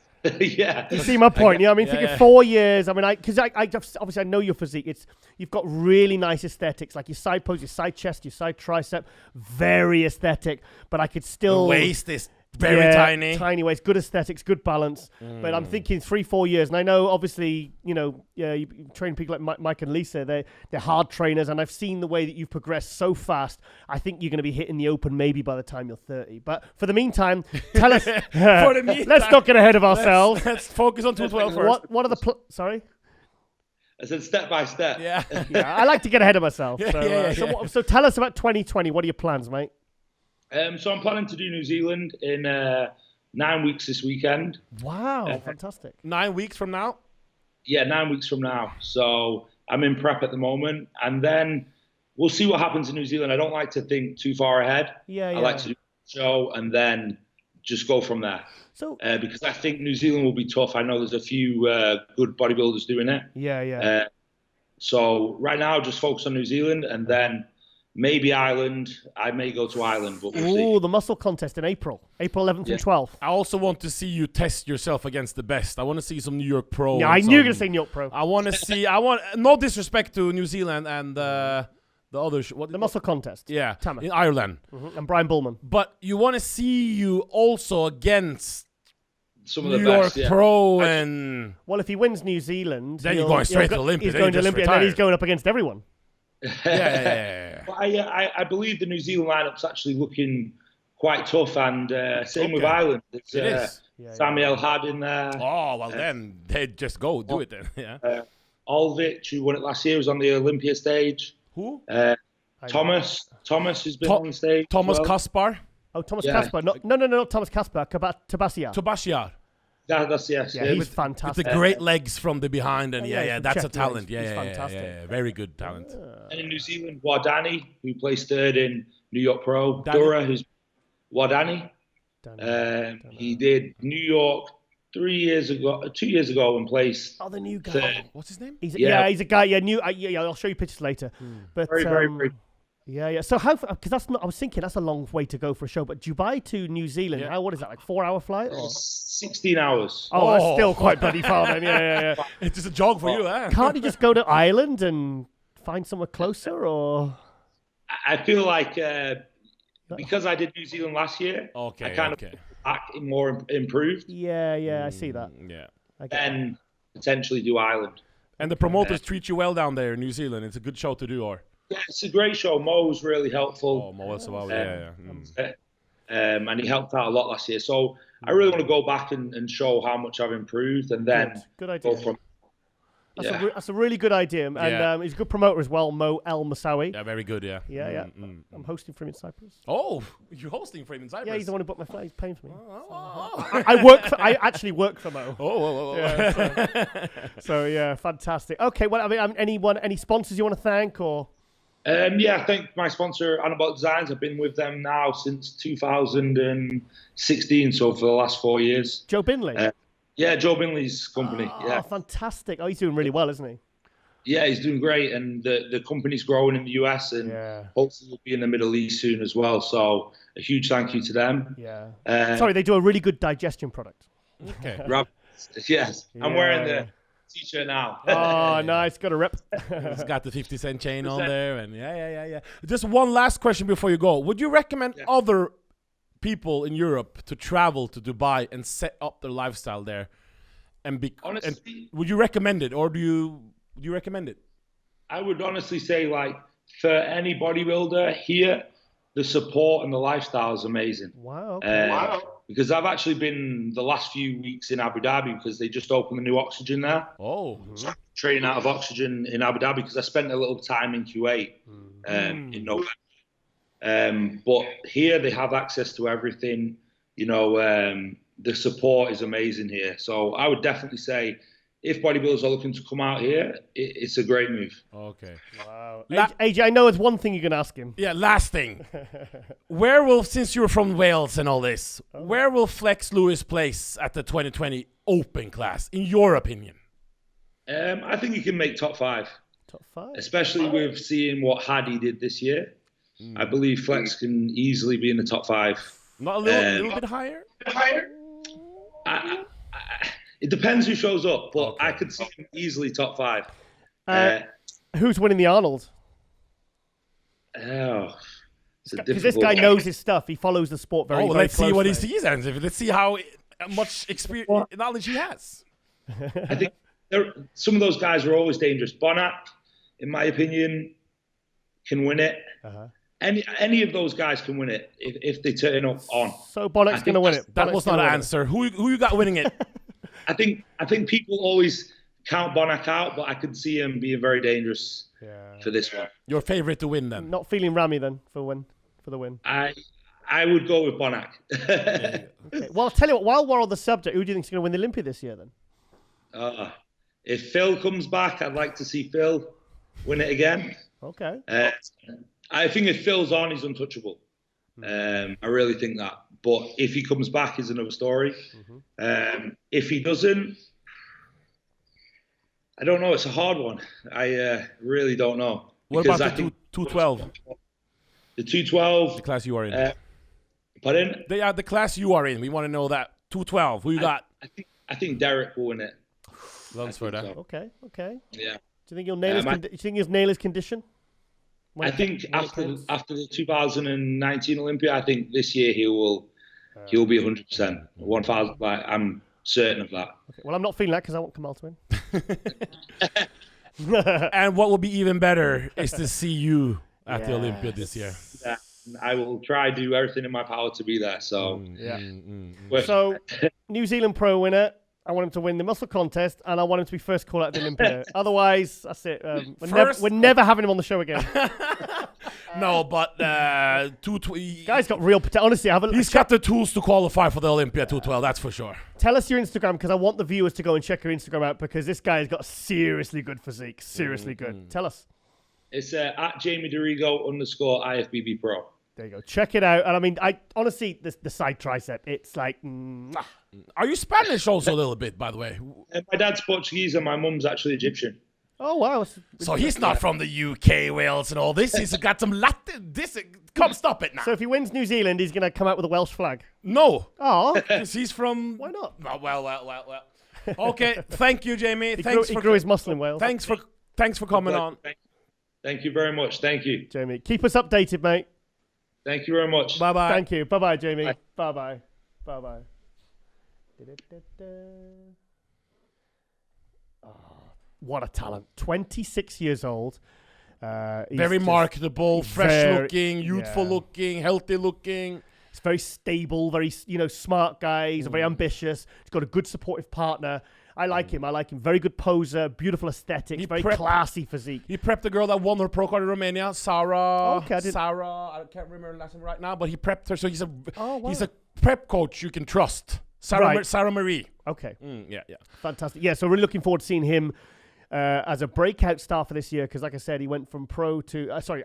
You see my point? I mean, thinking 4 years. I mean, because I obviously I know your physique. You've got really nice aesthetics, like your side pose, your side chest, your side tricep, very aesthetic. But I could still the waist is very tiny waist, good aesthetics, good balance. But I'm thinking 3-4 years, and I know obviously you train people like Mike and Lisa. They're hard trainers, and I've seen the way that you've progressed so fast. I think you're going to be hitting the open maybe by the time you're 30. But for the meantime, tell us. Let's not get ahead of ourselves. Let's focus on 212 first. What are the sorry? I said step by step. Yeah. I like to get ahead of myself. So tell us about 2020. What are your plans, mate? So I'm planning to do New Zealand in 9 weeks this weekend. Wow, fantastic. 9 weeks from now? Yeah, 9 weeks from now. So I'm in prep at the moment. And then we'll see what happens in New Zealand. I don't like to think too far ahead. I like to do the show and then just go from there. So because I think New Zealand will be tough. I know there's a few good bodybuilders doing it. Yeah. So right now, just focus on New Zealand and then maybe Ireland. I may go to Ireland, but we'll see. The muscle contest in April 11th and 12th. I also want to see you test yourself against the best. I want to see some New York Pro. Yeah, I knew you were going to say New York Pro. I want to see. No disrespect to New Zealand and the other. The muscle contest. Yeah, Thomas. in Ireland. And Brian Bullman. But you want to see you also against some of the New best, York Pro and. Well, if he wins New Zealand, then you're going straight to Olympia. He's going to Olympia, and then he's going up against everyone. Yeah. But I believe the New Zealand lineup's actually looking quite tough, and same with Ireland. It's, it is. Samuel had in there. Oh well, then they just go do it then. Yeah. Olvich, who won it last year, was on the Olympia stage. Who? Thomas has been on the stage. Thomas Kaspar. Oh, Thomas Kaspar. No, not Thomas Kaspar. Tabasiar. That's yes. Yeah, he's fantastic. With the great legs from the behind, and that's a talent. He's fantastic. Yeah, very good talent. And in New Zealand, Wadani, who placed third in New York Pro. Dura, who's Wadani. He did New York 2 years ago, and placed. Oh, the new guy. Third. What's his name? He's a guy. Yeah, I'll show you pictures later. But very. Yeah. So how? Because that's not. I was thinking that's a long way to go for a show. But Dubai to New Zealand, what is that? Like 4-hour flight? Or? 16 hours. Oh, that's still quite bloody far then. Yeah. It's just a jog for you, eh? Can't you just go to Ireland and find somewhere closer, or? I feel like because I did New Zealand last year, Okay. I kind of back more improved. Yeah, I see that. Yeah. Then potentially do Ireland. And the promoters treat you well down there in New Zealand. It's a good show to do, or? Yeah, it's a great show. Mo was really helpful. Oh, Mo as well. Yeah. And he helped out a lot last year. So I really want to go back and show how much I've improved, and then Good idea. go from. That's a really good idea, and he's a good promoter as well, Mo El Moussaoui. Yeah, very good. Yeah. I'm hosting for him in Cyprus. Oh, you're hosting for him in Cyprus? Yeah, he's the one who booked my flight. He's paying for me. I actually work for Mo. So yeah, fantastic. Okay, well, I mean, any sponsors you want to thank or? I thank my sponsor, Anabolic Designs. I've been with them now since 2016, so for the last 4 years. Joe Binley? Yeah, Joe Binley's company. Oh, fantastic. Oh, he's doing really well, isn't he? Yeah, he's doing great, and the company's growing in the US, and hopefully we'll be in the Middle East soon as well. So a huge thank you to them. Yeah. Sorry, they do a really good digestion product. Okay. Yes, I'm wearing the t-shirt now. Oh, nice. Got a rip. It's got the 50-cent chain on there, and yeah. Just one last question before you go. Would you recommend other people in Europe to travel to Dubai and set up their lifestyle there? Honestly, would you recommend it, or do you recommend it? I would honestly say, like, for any bodybuilder here, the support and the lifestyle is amazing. Wow. Okay. Because I've actually been the last few weeks in Abu Dhabi because they just opened the new Oxygen there. Oh. So I'm training out of Oxygen in Abu Dhabi because I spent a little time in Kuwait in November. But here they have access to everything. You know, the support is amazing here. So I would definitely say, if bodybuilders are looking to come out here, it's a great move. Okay. Wow. AJ, I know it's one thing you're going to ask him. Yeah, last thing. Since you're from Wales and all this, where will Flex Lewis place at the 2020 Open class, in your opinion? I think he can make top 5. Top 5? Especially with seeing what Hadi did this year. I believe Flex can easily be in the top 5. Not a little bit higher? It depends who shows up, but I could see him easily top 5. Who's winning the Arnold? Because this guy knows his stuff. He follows the sport very closely. Let's see what he sees, and let's see how much knowledge he has. I think some of those guys are always dangerous. Bonac, in my opinion, can win it. Any of those guys can win it if they turn up on. So Bonac's going to win it. That was not an answer. Who you got winning it? I think people always count Bonac out, but I could see him being very dangerous for this one. Your favorite to win then? Not feeling Ramy then for the win. I would go with Bonac. Okay. Well, I'll tell you what. While we're on the subject, who do you think is going to win the Olympia this year then? If Phil comes back, I'd like to see Phil win it again. Okay. I think if Phil's on, he's untouchable. I really think that. But if he comes back, is another story. If he doesn't, I don't know. It's a hard one. I really don't know. What about the 212? The 212. The class you are in. Pardon? They are the class you are in. We want to know that. 212. Who you got? I think Derek will win it. Lunsford. So. Okay. Yeah. Do you think he'll nail his condition? I think after the 2019 Olympia, I think this year he'll be 100%. 1,000. Like, I'm certain of that. Okay. Well, I'm not feeling that because I want Kamal to win. And what will be even better is to see you at the Olympia this year. Yeah, I will try to do everything in my power to be there. So So New Zealand Pro winner. I want him to win the muscle contest, and I want him to be first call at the Olympia. Otherwise, that's it. We're never having him on the show again. No, but guy's got real potential. Honestly, he's got the tools to qualify for the Olympia 212. That's for sure. Tell us your Instagram because I want the viewers to go and check your Instagram out because this guy's got a seriously good physique. Seriously good. Tell us. It's at Jamie Dorigo _IFBB Pro. There you go. Check it out. And I mean, honestly, the side tricep, it's like. Are you Spanish also a little bit, by the way? My dad's Portuguese and my mum's actually Egyptian. Oh, wow. So he's not from the UK, Wales, and all this. He's got some Latin. Come, stop it now. So if he wins New Zealand, he's going to come out with a Welsh flag? No. Oh. Because he's from. Why not? Oh, well. Okay. Thank you, Jamie. He grew his muscle in Wales. Thanks for coming on. Thank you very much. Thank you. Jamie, keep us updated, mate. Thank you very much. Bye bye. Thank you. Bye bye, Jamie. Bye. Bye bye. Bye bye. What a talent. 26 years old. He's Very just marketable, fresh very- looking, youthful yeah. looking, healthy looking. He's very stable, very smart guy. He's very ambitious. He's got a good supportive partner. I like him. I like him. Very good poser, beautiful aesthetics, very classy physique. He prepped the girl that won her pro card in Romania, Sarah. Okay, Sarah, I can't remember her last name right now, but he prepped her. So he's a wow. he's a prep coach you can trust. Sarah, Right. Sarah Marie. Okay. Yeah. Fantastic. Yeah, so really looking forward to seeing him as a breakout star for this year, because like I said, he went from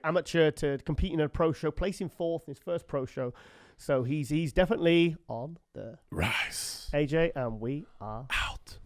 amateur to competing in a pro show, placing 4th in his first pro show. So he's definitely on the rise. AJ, and we are Out.